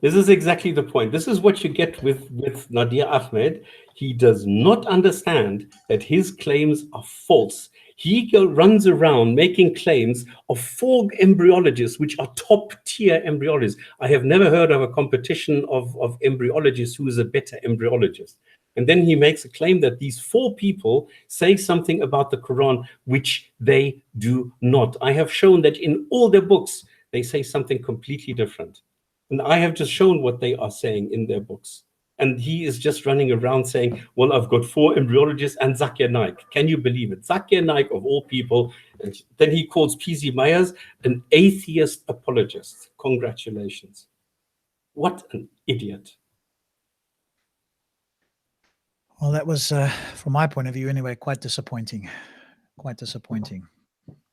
This is exactly the point. This is what you get with Nadir Ahmed. He does not understand that his claims are false. He runs around making claims of 4 embryologists, which are top-tier embryologists. I have never heard of a competition of embryologists who is a better embryologist. And then he makes a claim that these 4 people say something about the Quran, which they do not. I have shown that in all their books, they say something completely different. And I have just shown what they are saying in their books. And he is just running around saying, well, I've got 4 embryologists and Zakir Naik. Can you believe it? Zakir Naik, of all people. And then he calls PZ Myers an atheist apologist. Congratulations. What an idiot.
Well, that was, from my point of view anyway, quite disappointing. Quite disappointing.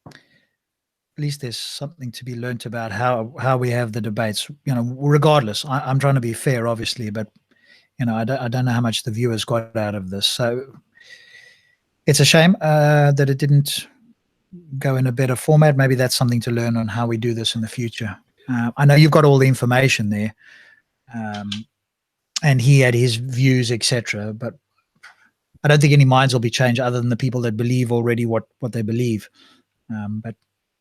At least there's something to be learnt about how we have the debates. You know, regardless, I'm trying to be fair, obviously, but you know, I don't know how much the viewers got out of this. So it's a shame that it didn't go in a better format. Maybe that's something to learn on how we do this in the future. I know you've got all the information there, and he had his views, etc. But I don't think any minds will be changed other than the people that believe already what they believe. But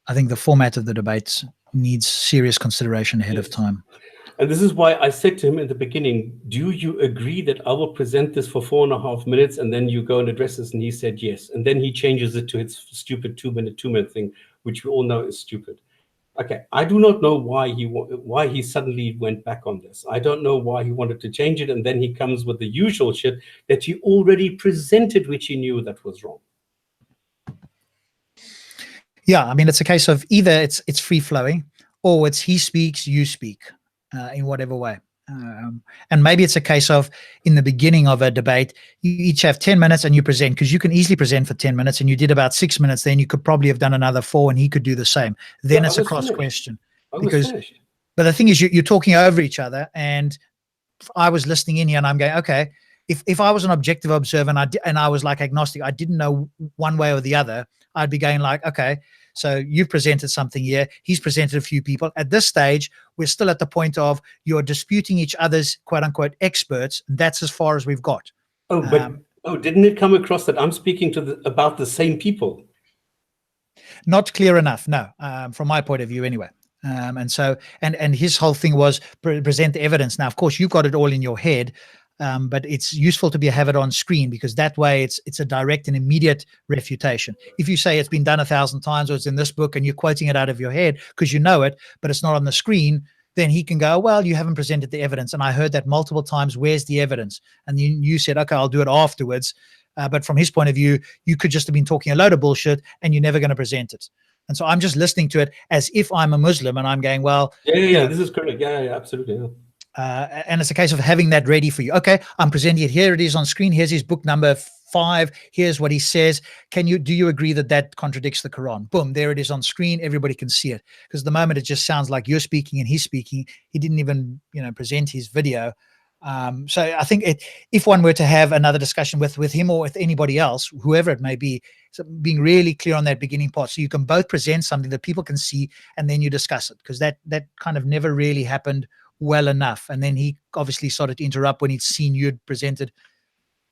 I think the format of the debates needs serious consideration ahead of time.
And this is why I said to him in the beginning, do you agree that I will present this for 4.5 minutes and then you go and address this? And he said yes. And then he changes it to his stupid 2-minute thing, which we all know is stupid. Okay, I do not know why he suddenly went back on this. I don't know why he wanted to change it. And then he comes with the usual shit that he already presented, which he knew that was wrong.
Yeah, I mean, it's a case of either it's free-flowing or it's he speaks, you speak. In whatever way. And maybe it's a case of in the beginning of a debate, you each have 10 minutes and you present, because you can easily present for 10 minutes and you did about 6 minutes, then you could probably have done another 4 and he could do the same. Then it's a cross question. But the thing is, you're talking over each other, and I was listening in here and I'm going, okay, if I was an objective observer and I was like agnostic, I didn't know one way or the other, I'd be going like, okay, so you've presented something here. He's presented a few people. At this stage, we're still at the point of you're disputing each other's quote unquote experts. And that's as far as we've got.
Oh, but didn't it come across that I'm speaking about the same people?
Not clear enough. No, from my point of view anyway. And so, and his whole thing was present the evidence. Now, of course, you've got it all in your head. but it's useful to have it on screen, because that way it's a direct and immediate refutation. If you say it's been done 1,000 times, or it's in this book, and you're quoting it out of your head because you know it, but it's not on the screen, then he can go, well, you haven't presented the evidence. And I heard that multiple times. Where's the evidence? And you said, okay, I'll do it afterwards. But from his point of view, you could just have been talking a load of bullshit and you're never going to present it. And so I'm just listening to it as if I'm a Muslim, and I'm going, well,
yeah, this is correct. Yeah, absolutely. Yeah.
And it's a case of having that ready for you. Okay, I'm presenting it. Here it is on screen. Here's his book number 5. Here's what he says. Do you agree that contradicts the Quran? Boom, there it is on screen. Everybody can see it. Because at the moment it just sounds like you're speaking and he's speaking. He didn't even, present his video. So I think if one were to have another discussion with him or with anybody else, whoever it may be, so being really clear on that beginning part, so you can both present something that people can see and then you discuss it, because that kind of never really happened well enough. And then he obviously started to interrupt when he'd seen you'd presented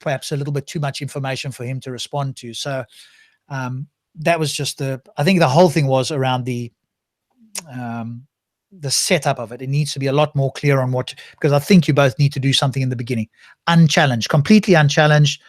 perhaps a little bit too much information for him to respond to. So that was just I think the whole thing was around the setup of it. It needs to be a lot more clear on because I think you both need to do something in the beginning, unchallenged, completely unchallenged,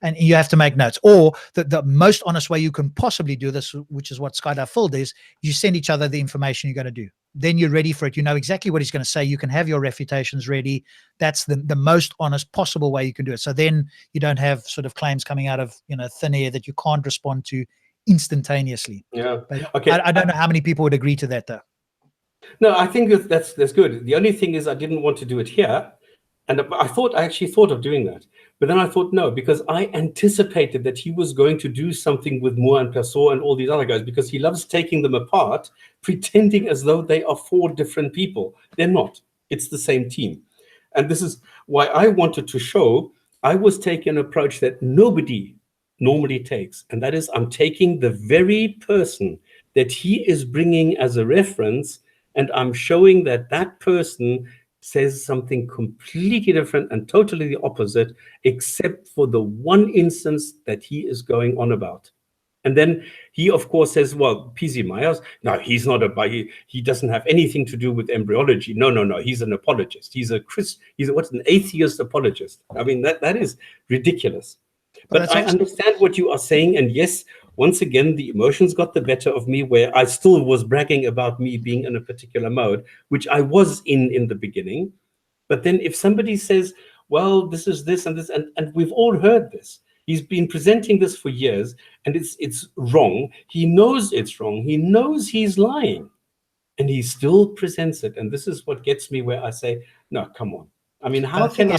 and you have to make notes. Or the most honest way you can possibly do this, which is what Skydive Full is, you send each other the information you're going to do. Then you're ready for it. You know exactly what he's going to say. You can have your refutations ready. That's the most honest possible way you can do it. So then you don't have sort of claims coming out of thin air that you can't respond to instantaneously.
Yeah.
But
okay.
I don't know how many people would agree to that, though.
No, I think that's good. The only thing is I didn't want to do it here. And I actually thought of doing that. But then I thought, no, because I anticipated that he was going to do something with Moore and Persaud and all these other guys, because he loves taking them apart, pretending as though they are 4 different people. They're not. It's the same team. And this is why I wanted to show I was taking an approach that nobody normally takes. And that is, I'm taking the very person that he is bringing as a reference, and I'm showing that person says something completely different and totally the opposite, except for the one instance that he is going on about. And then he, of course, says, well, P.Z. Myers, no, he's not he doesn't have anything to do with embryology. No, he's an apologist. He's an atheist apologist. I mean, that is ridiculous. But I understand what you are saying. And yes, once again, the emotions got the better of me, where I still was bragging about me being in a particular mode, which I was in the beginning. But then if somebody says, well, this is this and this, and we've all heard this. He's been presenting this for years, and it's wrong. He knows it's wrong. He knows he's lying, and he still presents it. And this is what gets me, where I say, no, come on. I mean, how can I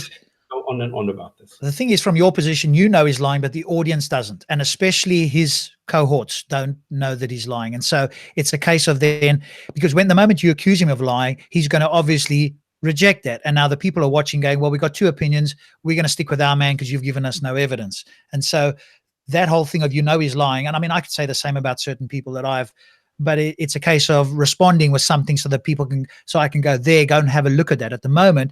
go on and on about this?
The thing is, from your position, you know he's lying, but the audience doesn't. And especially his cohorts don't know that he's lying. And so it's a case of then, because the moment you accuse him of lying, he's going to obviously reject that. And now the people are watching going, well, we got 2 opinions. We're going to stick with our man because you've given us no evidence. And so that whole thing of, he's lying. And I mean, I could say the same about certain people but it's a case of responding with something so that I can go and have a look at that. At the moment,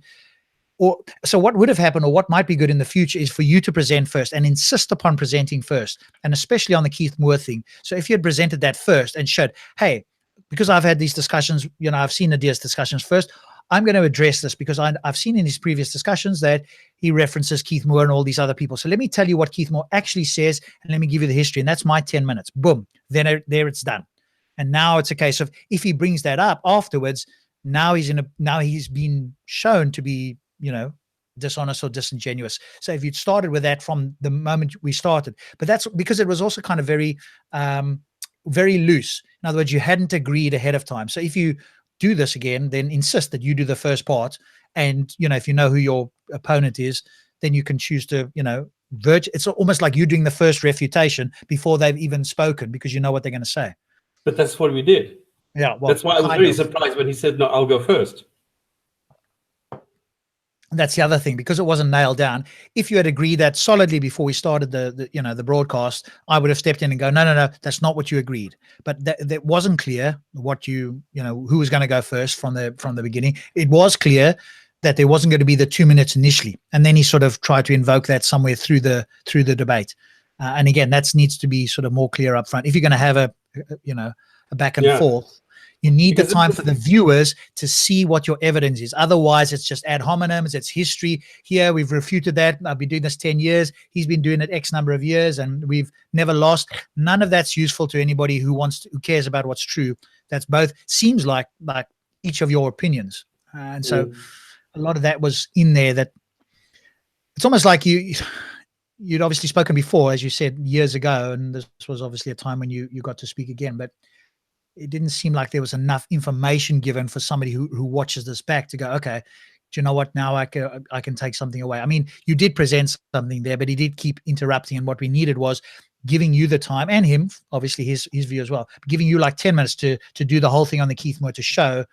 so what would have happened, or what might be good in the future, is for you to present first and insist upon presenting first, and especially on the Keith Moore thing. So if you had presented that first and showed, hey, because I've had these discussions, I've seen Nadir's discussions first, I'm going to address this because I've seen in his previous discussions that he references Keith Moore and all these other people. So let me tell you what Keith Moore actually says, and let me give you the history. And that's my 10 minutes. Boom. Then there it's done. And now it's a case of, if he brings that up afterwards, now he's been shown to be, dishonest or disingenuous. So if you'd started with that from the moment we started, but that's because it was also kind of very, very loose. In other words, you hadn't agreed ahead of time. So if you do this again, then insist that you do the first part. And, if you know who your opponent is, then you can choose to, it's almost like you doing the first refutation before they've even spoken, because you know what they're going to say.
But that's what we did.
Yeah. Well,
that's why I was very surprised when he said, no, I'll go first.
That's the other thing, because it wasn't nailed down. If you had agreed that solidly before we started the broadcast, I would have stepped in and go, no, that's not what you agreed. But that wasn't clear what who was going to go first from the beginning. It was clear that there wasn't going to be the 2 minutes initially, and then he sort of tried to invoke that somewhere through the debate. And again, that needs to be sort of more clear up front. If you're going to have a back and forth, You need the
Because
time for the viewers to see what your evidence is. Otherwise, it's just ad hominems, it's history. Here, we've refuted that. I've been doing this 10 years. He's been doing it X number of years, and we've never lost. None of that's useful to anybody who who cares about what's true. That's both seems like each of your opinions. And so a lot of that was in there that it's almost like you'd obviously spoken before, as you said, years ago, and this was obviously a time when you got to speak again, but it didn't seem like there was enough information given for somebody who watches this back to go, okay, do you know what? Now I can take something away. I mean, you did present something there, but he did keep interrupting, and what we needed was giving you the time, and him, obviously his view as well, giving you like 10 minutes to do the whole thing on the Keith Moore to show,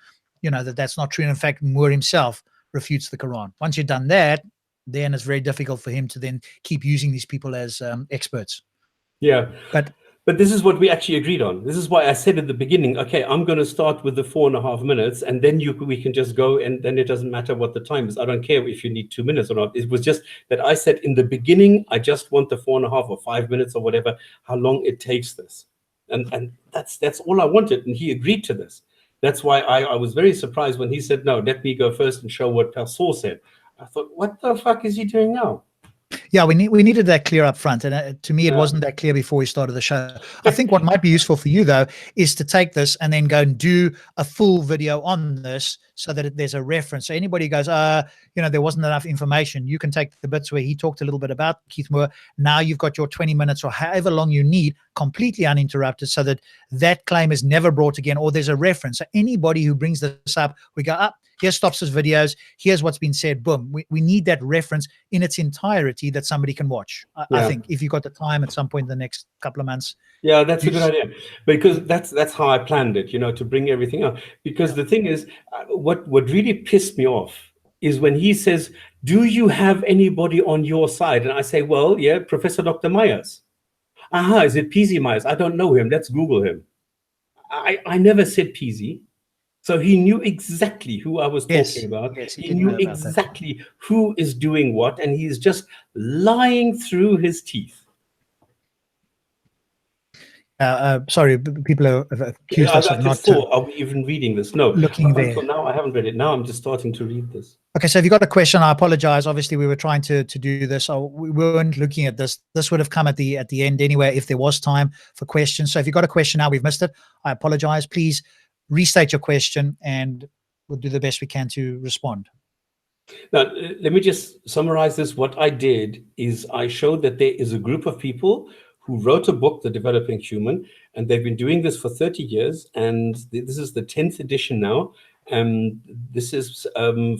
that that's not true. And in fact, Moore himself refutes the Quran. Once you've done that, then it's very difficult for him to then keep using these people as experts.
Yeah.
But
this is what we actually agreed on. This is why I said at the beginning, okay, I'm going to start with the 4.5 minutes, and then we can just go, and then it doesn't matter what the time is. I don't care if you need 2 minutes or not. It was just that I said in the beginning, I just want the 4.5 or 5 minutes or whatever, how long it takes this. And that's all I wanted. And he agreed to this. That's why I was very surprised when he said, no, let me go first and show what Pastor said. I thought, what the fuck is he doing now?
Yeah, we needed that clear up front. And to me, it wasn't that clear before we started the show. I think what might be useful for you, though, is to take this and then go and do a full video on this so that there's a reference. So anybody goes, there wasn't enough information. You can take the bits where he talked a little bit about Keith Moore. Now you've got your 20 minutes or however long you need completely uninterrupted so that claim is never brought again, or there's a reference. So anybody who brings this up, we go up. Here stops his videos. Here's what's been said. Boom. We need that reference in its entirety that somebody can watch. I think if you've got the time at some point in the next couple of months.
Yeah, that's a good idea, because that's how I planned it, to bring everything up. Because the thing is, what really pissed me off is when he says, do you have anybody on your side? And I say, well, yeah, Professor Dr. Myers. Is it PZ Myers? I don't know him. Let's Google him. I never said PZ. So he knew exactly who I was talking about.
Yes,
he knew exactly who is doing what, and he's just lying through his teeth.
Sorry, people are accused us of not.
Are we even reading this? No.
Looking there.
Until now, I haven't read it. Now I'm just starting to read this.
Okay, so if you got a question, I apologize. Obviously, we were trying to do this. We weren't looking at this. This would have come at the end anyway, if there was time for questions. So if you got a question now, we've missed it. I apologize. Please restate your question, and we'll do the best we can to respond.
Now, let me just summarize this. What I did is I showed that there is a group of people who wrote a book, The Developing Human, and they've been doing this for 30 years, and this is the 10th edition now. This is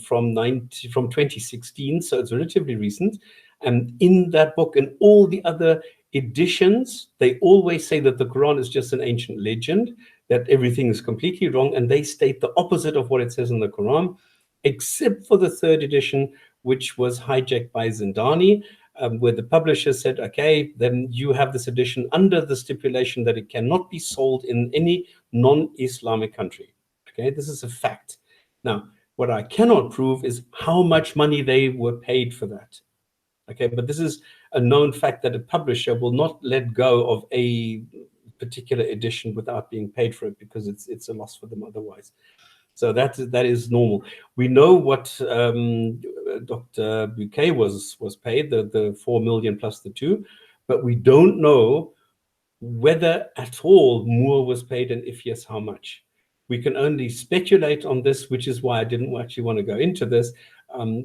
from 2016, so it's relatively recent. And in that book and all the other editions, they always say that the Quran is just an ancient legend, that everything is completely wrong, and they state the opposite of what it says in the Quran, except for the 3rd edition, which was hijacked by Zindani, where the publisher said, okay, then you have this edition under the stipulation that it cannot be sold in any non-Islamic country. Okay, this is a fact. Now, what I cannot prove is how much money they were paid for that. Okay, but this is a known fact that a publisher will not let go of a particular edition without being paid for it, because it's a loss for them otherwise. So that is normal. We know what Dr. Bouquet was paid, the 4 million plus the 2, but we don't know whether at all Moore was paid, and if yes, how much. We can only speculate on this, which is why I didn't actually want to go into this.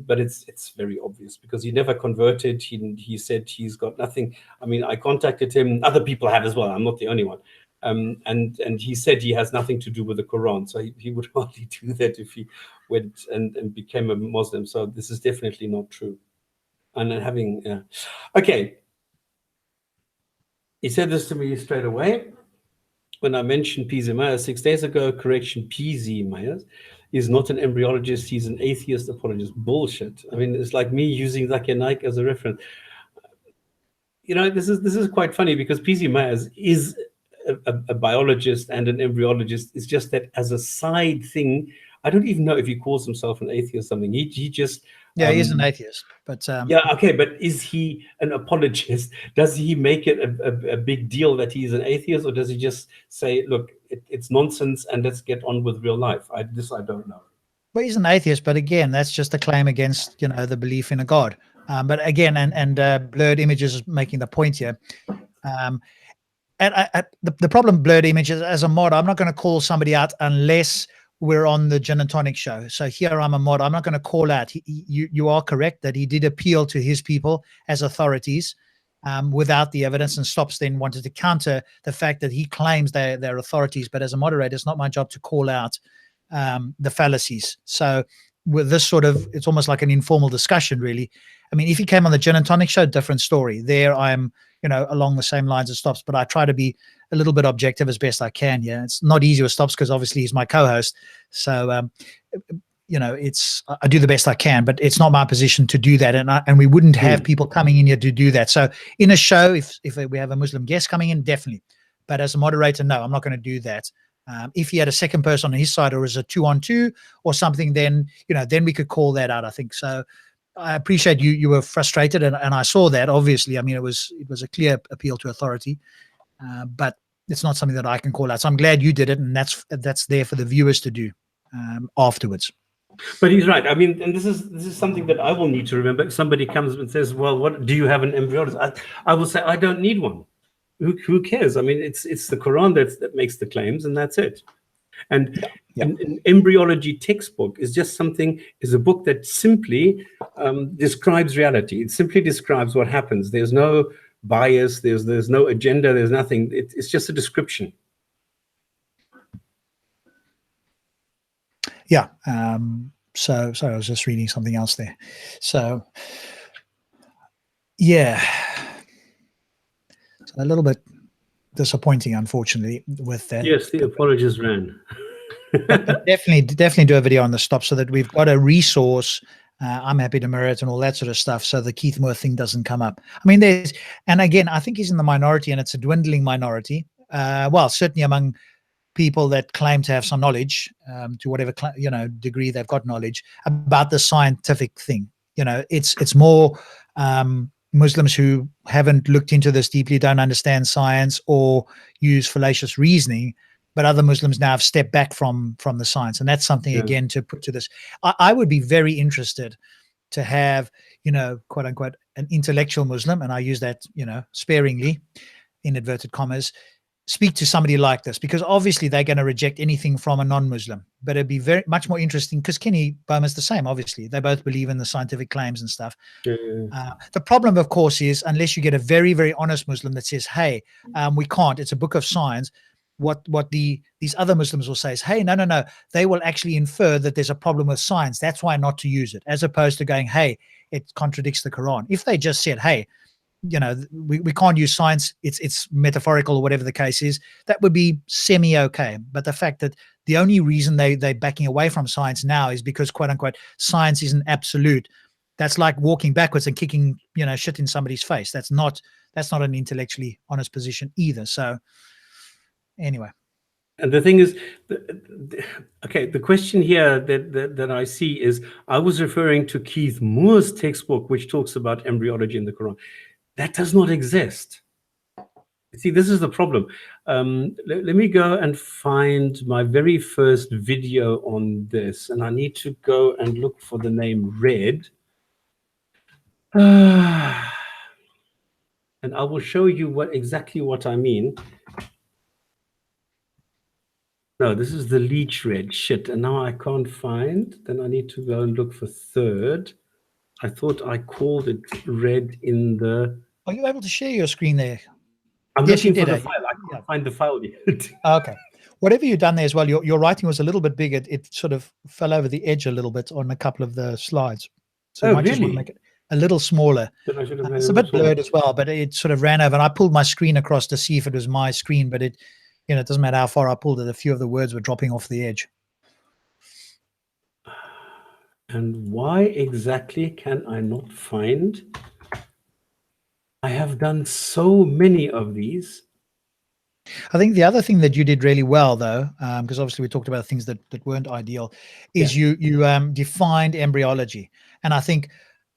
But it's very obvious, because he never converted. He said he's got nothing. I mean, I contacted him. Other people have as well. I'm not the only one. And he said he has nothing to do with the Quran. So he would hardly do that if he went and became a Muslim. So this is definitely not true. And having, okay. He said this to me straight away. When I mentioned PZ Myers 6 days ago, correction, PZ Myers is not an embryologist. He's an atheist apologist. Bullshit. I mean, it's like me using Zakir Naik as a reference. This is quite funny, because PZ Myers is a biologist and an embryologist. It's just that as a side thing, I don't even know if he calls himself an atheist or something. He just...
Yeah, he is an atheist, but
yeah, okay, but is he an apologist? Does he make it a big deal that he's an atheist, or does he just say, look, it's nonsense, and let's get on with real life. I don't know.
Well, he's an atheist, but again, that's just a claim against, the belief in a God. But again, and blurred images is making the point here. And the problem, blurred images, as a mod, I'm not going to call somebody out unless we're on the Jinn&Tonic show. So here I'm a mod. I'm not going to call out. You are correct that he did appeal to his people as authorities without the evidence, and Stops then wanted to counter the fact that he claims they're authorities. But as a moderator, it's not my job to call out the fallacies. So with this sort of, it's almost like an informal discussion, really. I mean, if he came on the Jinn&Tonic show, different story. There I'm, along the same lines as Stops, but I try to be a little bit objective as best I can. Yeah, it's not easy with Stops because obviously he's my co-host. So, I do the best I can, but it's not my position to do that. And we wouldn't have people coming in here to do that. So in a show, if we have a Muslim guest coming in, definitely. But as a moderator, no, I'm not going to do that. If he had a second person on his side, or as a 2-on-2 or something, then then we could call that out, I think. So I appreciate you were frustrated, and I saw that. Obviously, I mean, it was a clear appeal to authority, but it's not something that I can call out. So I'm glad you did it, and that's there for the viewers to do afterwards.
But he's right. I mean, and this is something that I will need to remember. If somebody comes and says, "Well, what do you have an embryologist?" I will say, "I don't need one. Who cares? I mean, it's the Quran that makes the claims, and that's it." And an embryology textbook is a book that simply describes reality. It simply describes what happens. There's no bias. There's no agenda. There's nothing. It's just a description.
Yeah. So sorry, I was just reading something else there. So yeah. So a little bit disappointing, unfortunately, with that.
Yes, the apologist ran.
definitely do a video on the Stop, so that we've got a resource. I'm happy to mirror it and all that sort of stuff, so the Keith Moore thing doesn't come up. I mean, and again, I think he's in the minority, and it's a dwindling minority. Well, certainly among people that claim to have some knowledge, to whatever degree they've got knowledge about the scientific thing. It's more Muslims who haven't looked into this deeply, don't understand science, or use fallacious reasoning. But other Muslims now have stepped back from the science, and that's something again to put to this. I would be very interested to have, quote unquote, an intellectual Muslim, and I use that, sparingly, in inverted commas, speak to somebody like this, because obviously they're going to reject anything from a non-Muslim. But it'd be very much more interesting, because Kenny Bowman's the same. Obviously, they both believe in the scientific claims and stuff. The problem, of course, is unless you get a very, very honest Muslim that says, "Hey, we can't. It's a book of science." What these other Muslims will say is, "Hey, no. They will actually infer that there's a problem with science. That's why not to use it," as opposed to going, "Hey, it contradicts the Quran." If they just said, "Hey, we can't use science, it's metaphorical," or whatever the case is, that would be semi-okay. But the fact that the only reason they're backing away from science now is because, quote unquote, science isn't absolute. That's like walking backwards and kicking shit in somebody's face. That's not an intellectually honest position either. So anyway.
And the thing is, the question here that I see is, I was referring to Keith Moore's textbook, which talks about embryology in the Quran. That does not exist. See, this is the problem. Let me go and find my very first video on this, and I need to go and look for the name Red. And I will show you exactly what I mean. No, this is the Leech Red. Shit, and now I can't find. Then I need to go and look for third. I thought I called it Red in the...
Are you able to share your screen there?
I'm looking for the file. I can't find the file yet.
Okay. Whatever you've done there as well, your writing was a little bit big. It sort of fell over the edge a little bit on a couple of the slides. So you might just want to make it a little smaller. It's a bit blurred as well, but it sort of ran over. And I pulled my screen across to see if it was my screen, but it doesn't matter how far I pulled it. A few of the words were dropping off the edge.
And why exactly can I not find? I have done so many of these.
I think the other thing that you did really well, though, because obviously we talked about things that weren't ideal, is you defined embryology. And I think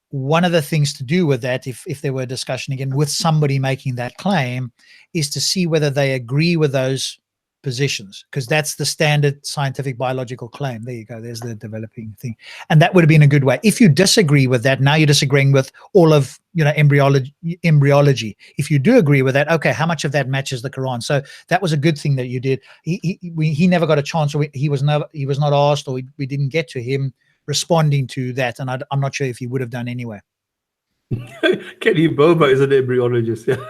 one of the things to do with that, if there were a discussion again with somebody making that claim, is to see whether they agree with those positions, because that's the standard scientific biological claim. There you go. There's the developing thing. And that would have been a good way. If you disagree with that, now you're disagreeing with all of, embryology. If you do agree with that, okay, how much of that matches the Quran? So that was a good thing that you did. He never got a chance, or he was not asked, or we didn't get to him responding to that. And I'm not sure if he would have done anyway.
Kenny Boba is an embryologist. Yeah.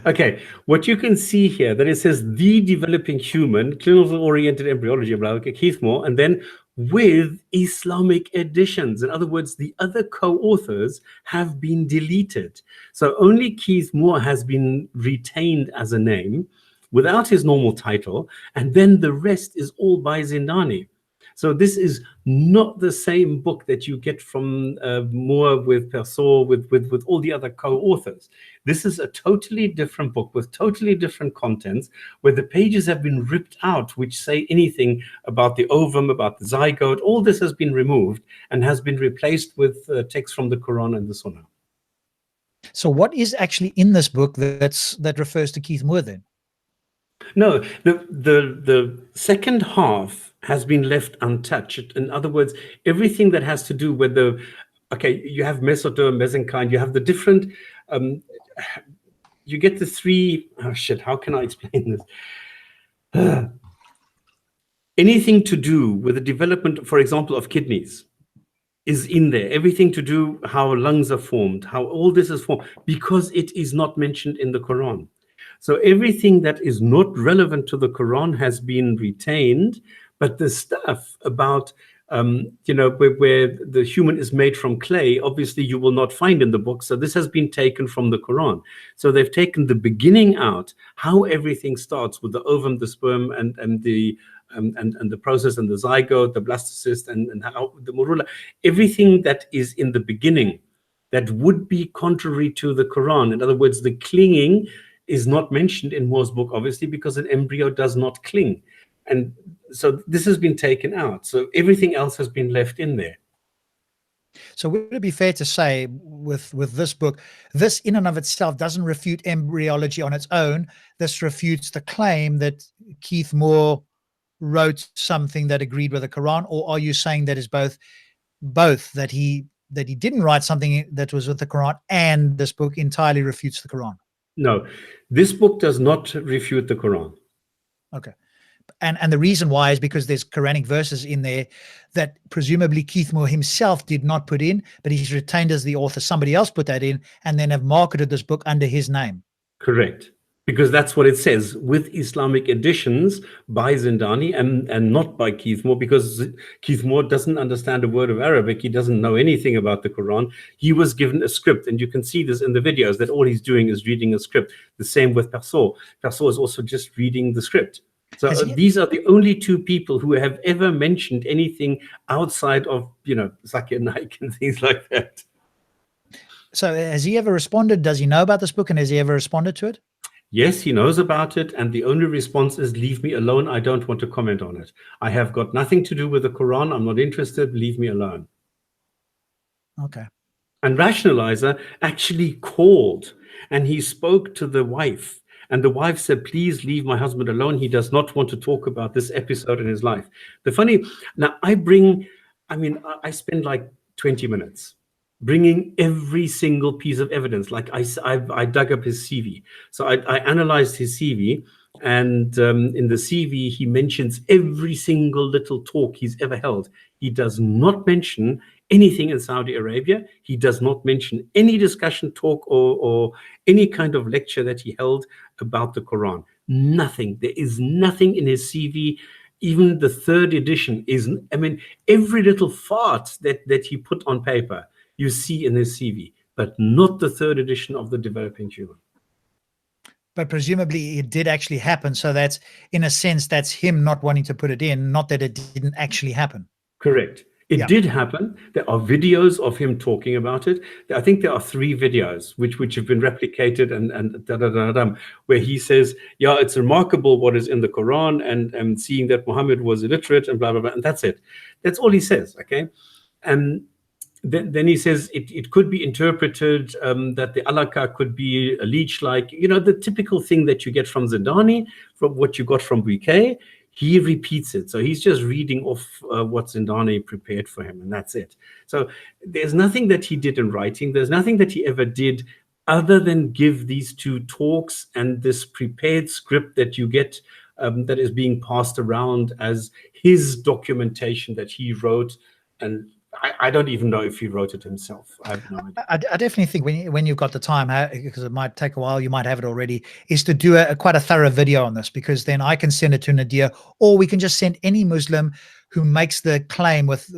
Okay, what you can see here, that it says the developing human, clinical-oriented embryology, Keith Moore, and then with Islamic additions. In other words, the other co-authors have been deleted. So only Keith Moore has been retained as a name without his normal title, and then the rest is all by Zindani. So this is not the same book that you get from Moore with Persaud, with all the other co-authors. This is a totally different book with totally different contents, where the pages have been ripped out, which say anything about the ovum, about the zygote. All this has been removed and has been replaced with text from the Quran and the Sunnah.
So what is actually in this book that refers to Keith Moore then?
No, the second half has been left untouched. In other words, everything that has to do with you have mesoderm, mesenchyme, you have the different, you get the three, how can I explain this? Anything to do with the development, for example, of kidneys is in there. Everything to do how lungs are formed, how all this is formed, because it is not mentioned in the Quran. So everything that is not relevant to the Quran has been retained, but the stuff about, where the human is made from clay, obviously you will not find in the book. So this has been taken from the Quran. So they've taken the beginning out, how everything starts with the ovum, the sperm, and the process, and the zygote, the blastocyst, and how the morula, everything that is in the beginning that would be contrary to the Quran. In other words, the clinging is not mentioned in Moore's book, obviously, because an embryo does not cling. And so this has been taken out. So everything else has been left in there.
So would it be fair to say with this book, this in and of itself doesn't refute embryology on its own. This refutes the claim that Keith Moore wrote something that agreed with the Quran? Or are you saying that is both, that he didn't write something that was with the Quran, and this book entirely refutes the Quran?
No, this book does not refute the Quran.
Okay. And the reason why is because there's Quranic verses in there that presumably Keith Moore himself did not put in, but he's retained as the author. Somebody else put that in and then have marketed this book under his name.
Correct. Because that's what it says, with Islamic additions by Zindani and not by Keith Moore, because Keith Moore doesn't understand a word of Arabic. He doesn't know anything about the Quran. He was given a script, and you can see this in the videos, that all he's doing is reading a script. The same with Persaud. Persaud is also just reading the script. So these are the only two people who have ever mentioned anything outside of, Zakir Naik and things like that.
So has he ever responded? Does he know about this book, and has he ever responded to it?
Yes, he knows about it, and the only response is, leave me alone. I don't want to comment on it. I have got nothing to do with the Quran. I'm not interested. Leave me alone.
Okay.
And Rationalizer actually called, and he spoke to the wife. And the wife said, please leave my husband alone. He does not want to talk about this episode in his life. Now I spend like 20 minutes bringing every single piece of evidence. Like I dug up his CV. So I analyzed his CV, and in the CV, he mentions every single little talk he's ever held. He does not mention anything in Saudi Arabia. He does not mention any discussion talk or any kind of lecture that he held about the Quran. Nothing. There is nothing in his CV. Even the third edition every little fart that he put on paper, you see in his CV, but not the third edition of the Developing Human.
But presumably it did actually happen. So that's, in a sense, that's him not wanting to put it in, not that it didn't actually happen.
Correct. It did happen. There are videos of him talking about it. I think there are 3 videos which have been replicated and where he says, yeah, it's remarkable what is in the Quran, and seeing that Muhammad was illiterate and blah, blah, blah. And that's it. That's all he says. Okay. And then he says it could be interpreted that the alaka could be a leech-like, the typical thing that you get from Zindani, from what you got from Bouquet. He repeats it. So he's just reading off what Zindani prepared for him, and that's it. So there's nothing that he did in writing. There's nothing that he ever did other than give these two talks and this prepared script that you get that is being passed around as his documentation that he wrote. And I don't even know if he wrote it himself. I have no idea.
I definitely think when you've got the time, because it might take a while, you might have it already, is to do quite a thorough video on this, because then I can send it to Nadir, or we can just send any Muslim who makes the claim with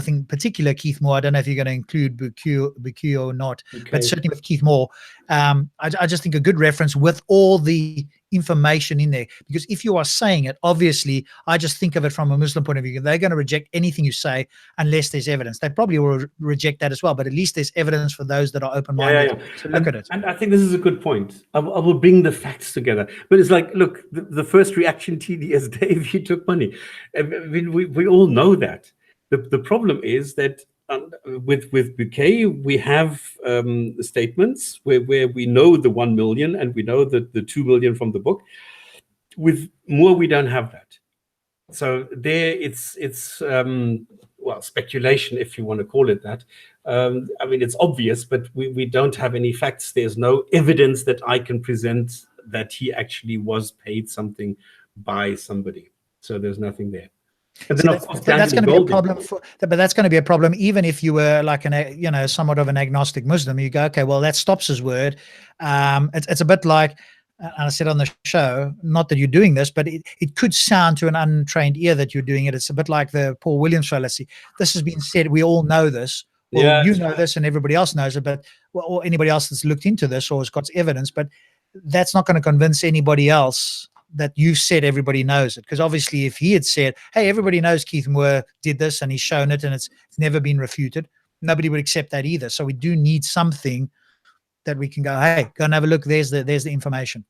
in particular Keith Moore. I don't know if you're going to include Buku or not, but certainly with Keith Moore, I just think a good reference with all the information in there, because if you are saying it, obviously I just think of it from a Muslim point of view, they're going to reject anything you say unless there's evidence. They probably will reject that as well, but at least there's evidence for those that are open-minded to look at it.
And I think this is a good point. I will bring the facts together, but it's like, look, the first reaction TD is, Dave, he took money. I mean, we all know that. The problem is that with Bouquet, we have statements where we know the 1 million and we know that the 2 million from the book. With Moore, we don't have that. So there, it's well, speculation, if you want to call it that. I mean, it's obvious, but we don't have any facts. There's no evidence that I can present that he actually was paid something by somebody. So there's nothing there. And then, of course,
that's going to be a problem but that's going to be a problem even if you were like somewhat of an agnostic Muslim. You go, okay, well, that stops his word. It's a bit like, and I said on the show, not that you're doing this, but it could sound to an untrained ear that you're doing it. It's a bit like the Paul Williams fallacy. This has been said. We all know this. Well, you know this and everybody else knows it, but or anybody else that's looked into this or has got evidence, but that's not going to convince anybody else that you said everybody knows it. Because obviously if he had said, hey, everybody knows Keith Moore did this and he's shown it and it's never been refuted, nobody would accept that either. So we do need something that we can go, hey, go and have a look. There's the information.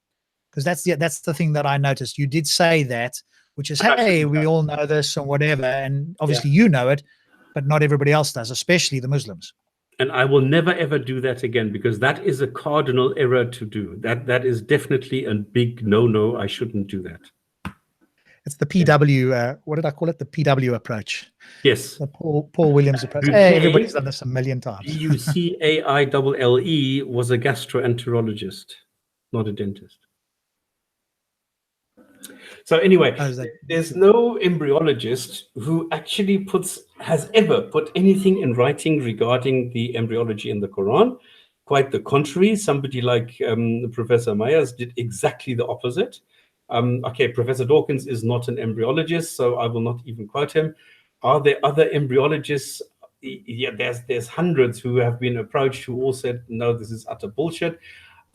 Because that's the thing that I noticed. You did say that, which is, hey, we all know this or whatever. And obviously you know it, but not everybody else does, especially the Muslims.
And I will never, ever do that again, because that is a cardinal error to do. That is definitely a big no-no. I shouldn't do that.
It's the PW, what did I call it? The PW approach.
Yes.
The Paul Williams approach. Hey, everybody's done this a million times.
Bucaille was a gastroenterologist, not a dentist. So anyway, there's no embryologist who actually has ever put anything in writing regarding the embryology in the Quran. Quite the contrary. Somebody like Professor Myers did exactly the opposite. Okay, Professor Dawkins is not an embryologist, so I will not even quote him. Are there other embryologists? Yeah, there's hundreds who have been approached who all said, no, this is utter bullshit.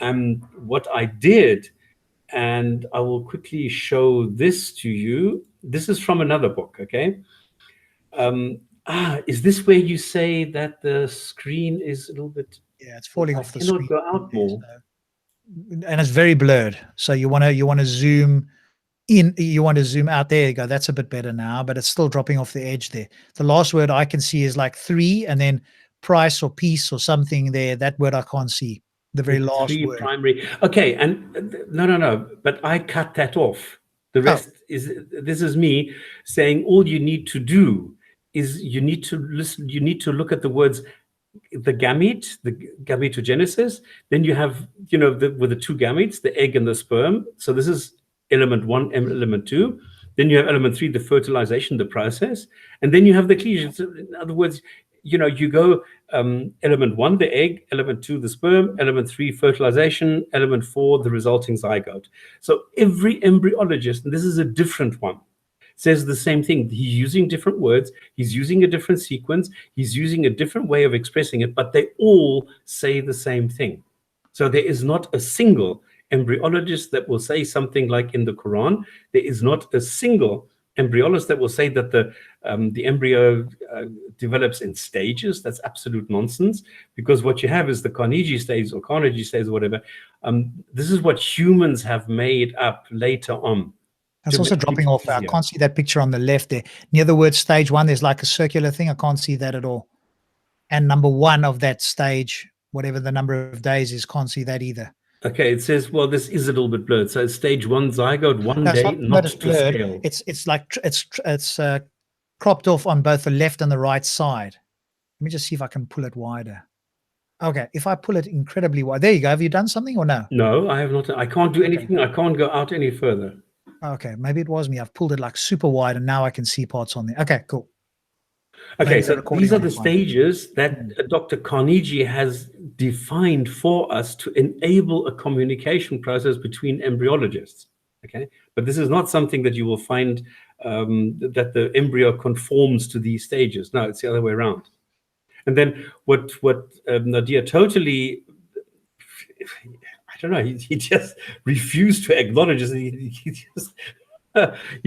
What I did, and I will quickly show this to you. This is from another book, okay? Is this where you say that the screen is a little bit...
Yeah, it's falling off the screen.
Go out more.
And it's very blurred. So you want to zoom in, you want to zoom out. There you go. That's a bit better now, but it's still dropping off the edge there. The last word I can see is like 3 and then price or piece or something there. That word I can't see. The very last word.
Primary. Okay, and no. But I cut that off. The rest this is me saying all you need to do is you need to listen. You need to look at the words, the gamete, the gametogenesis. Then you have, with the 2 gametes, the egg and the sperm. So this is element 1, element 2. Then you have element 3, the fertilization, the process, and then you have the cleavage. In other words, you go element 1, the egg, element 2, the sperm, element 3, fertilization, element 4, the resulting zygote. So every embryologist, and this is a different one, says the same thing. He's using different words. He's using a different sequence. He's using a different way of expressing it, but they all say the same thing. So there is not a single embryologist that will say something like in the Quran. There is not a single embryologist that will say that the embryo develops in stages. That's absolute nonsense, because what you have is the Carnegie stage or Carnegie stage or whatever. This is what humans have made up later on.
It's also dropping off. I can't see that picture on the left there. Near the word stage 1, there's like a circular thing. I can't see that at all. and number 1 of that stage, whatever the number of days is, can't see that either.
Okay, it says, well, this is a little bit blurred. So stage 1 zygote, 1
No, it's
day,
not
not
it's
to
blurred.
scale.
It's like it's cropped off on both the left and the right side. Let me just see if I can pull it wider. Okay, if I pull it incredibly wide, there you go. Have you done something or no?
No, I have not. I can't do anything. I can't go out any further.
Okay, maybe it was me. I've pulled it like super wide, and now I can see parts on there. Okay, cool.
Okay,
Maybe the
so
recording
these are
will
the
be fine.
stages that Dr. Carnegie has defined for us to enable a communication process between embryologists. Okay, but this is not something that you will find that the embryo conforms to these stages. No, it's the other way around. And then what Nadir totally, I don't know, he just refused to acknowledge it. He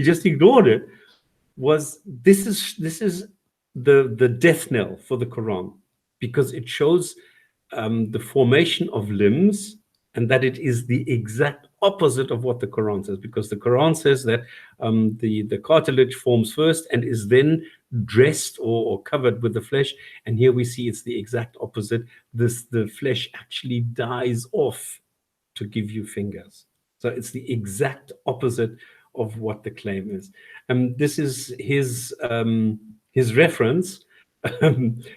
just ignored it. Was this is the death knell for the Quran, because it shows the formation of limbs, and that it is the exact opposite of what the Quran says, because the Quran says that the cartilage forms first and is then dressed or covered with the flesh, and here we see it's the exact opposite. The flesh actually dies off to give you fingers. So it's the exact opposite of what the claim is. This is his reference.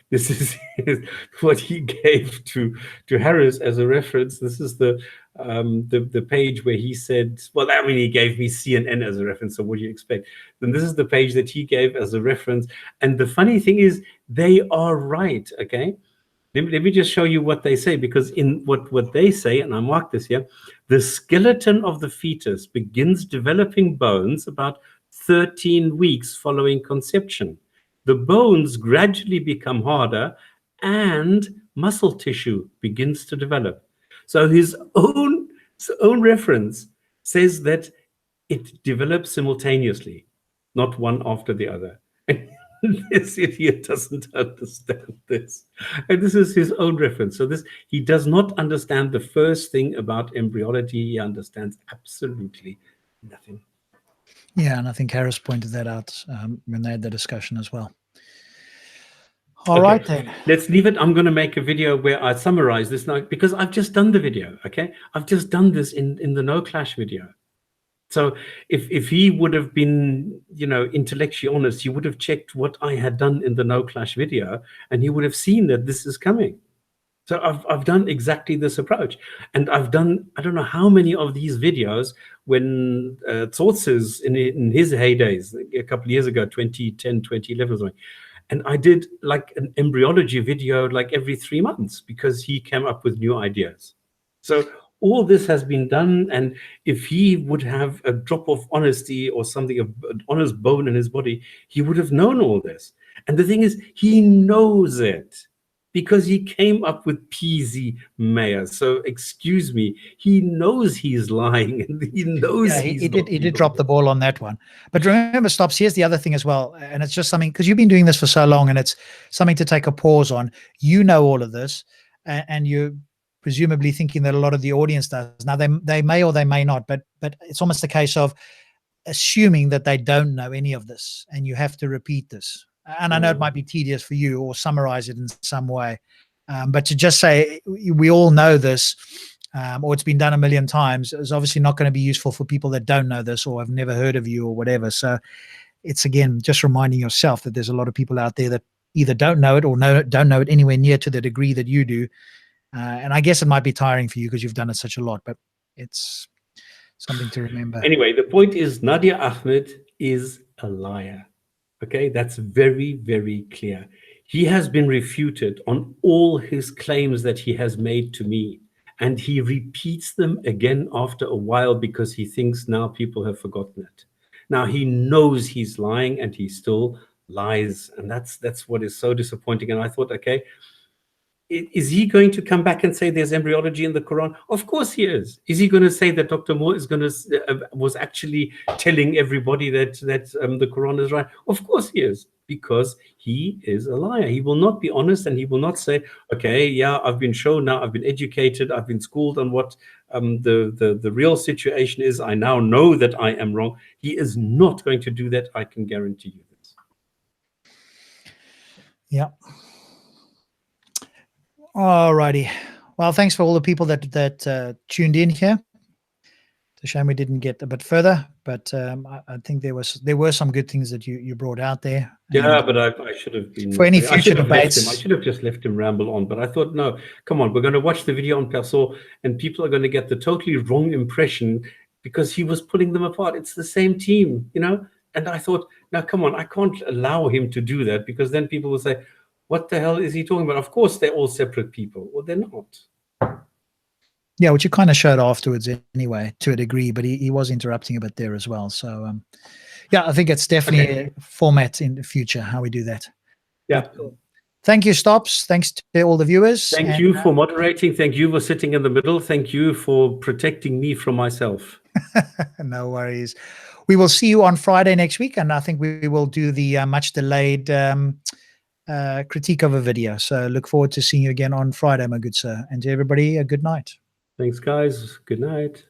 This is what he gave to Harris as a reference. This is the page where he said, well, I mean, he gave me CNN as a reference, so what do you expect? Then this is the page that he gave as a reference. And the funny thing is, they are right, okay? Let me just show you what they say, because in what they say, and I marked this here, the skeleton of the fetus begins developing bones about 13 weeks following conception. The bones gradually become harder and muscle tissue begins to develop. So his own reference says that it develops simultaneously, not one after the other. This idiot doesn't understand this. And this is his own reference. So he does not understand the first thing about embryology. He understands absolutely nothing.
Yeah, and I think Harris pointed that out when they had the discussion as well. All right, then.
Let's leave it. I'm going to make a video where I summarize this now, because I've just done the video, okay? I've just done this in the No Clash video. So if he would have been, intellectually honest, he would have checked what I had done in the No Clash video, and he would have seen that this is coming. So I've done exactly this approach, and I've done, I don't know how many of these videos when Tsortz's in his heydays, a couple of years ago, 2010, 2011 or something. And I did like an embryology video like every 3 months, because he came up with new ideas. So all this has been done, and if he would have a drop of honesty or something, an honest bone in his body, he would have known all this. And the thing is, he knows it, because he came up with PZ Mayer. So excuse me, he knows he's lying, and he knows
he did drop the ball on that one. But remember, Stops, here's the other thing as well, and it's just something, because you've been doing this for so long, and it's something to take a pause on. You know all of this, and you're presumably thinking that a lot of the audience does. Now, they may or they may not, but it's almost a case of assuming that they don't know any of this, and you have to repeat this. And I know it might be tedious for you, or summarize it in some way, but to just say we all know this, or it's been done a million times, is obviously not going to be useful for people that don't know this or have never heard of you or whatever. So it's, again, just reminding yourself that there's a lot of people out there that either don't know it or don't know it anywhere near to the degree that you do. And I guess it might be tiring for you because you've done it such a lot, but it's something to remember.
Anyway, the point is, Nadir Ahmed is a liar. Okay, that's very, very clear. He has been refuted on all his claims that he has made to me, and he repeats them again after a while because he thinks now people have forgotten it. Now he knows he's lying, and he still lies, and that's what is so disappointing. And I thought, okay, is he going to come back and say there's embryology in the Quran? Of course he is. Is he going to say that Dr. Moore is going to was actually telling everybody that the Quran is right? Of course he is, because he is a liar. He will not be honest, and he will not say, okay, yeah, I've been shown now, I've been educated, I've been schooled on what the real situation is. I now know that I am wrong. He is not going to do that. I can guarantee you this.
Yeah. All righty. Well, thanks for all the people that tuned in here. It's a shame we didn't get a bit further, but I think there were some good things that you brought out there.
Yeah,
And
but I should have been.
for any
I
future
should have left him. I
debates,
should have just left him ramble on. But I thought, no, come on, we're going to watch the video on Perso, and people are going to get the totally wrong impression because he was pulling them apart. It's the same team, you know. And I thought, now come on, I can't allow him to do that because then people will say, what the hell is he talking about? Of course, they're all separate people. Well, they're not.
yeah, which you kind of showed afterwards anyway, to a degree, but he was interrupting a bit there as well. So yeah, I think it's definitely a format in the future how we do that.
Yeah.
Thank you, Stops. Thanks to all the viewers.
Thank you for moderating. Thank you for sitting in the middle. Thank you for protecting me from myself.
No worries. We will see you on Friday next week, and I think we will do the much delayed critique of a video. So look forward to seeing you again on Friday, my good sir. And to everybody, a good night.
Thanks, guys. Good night.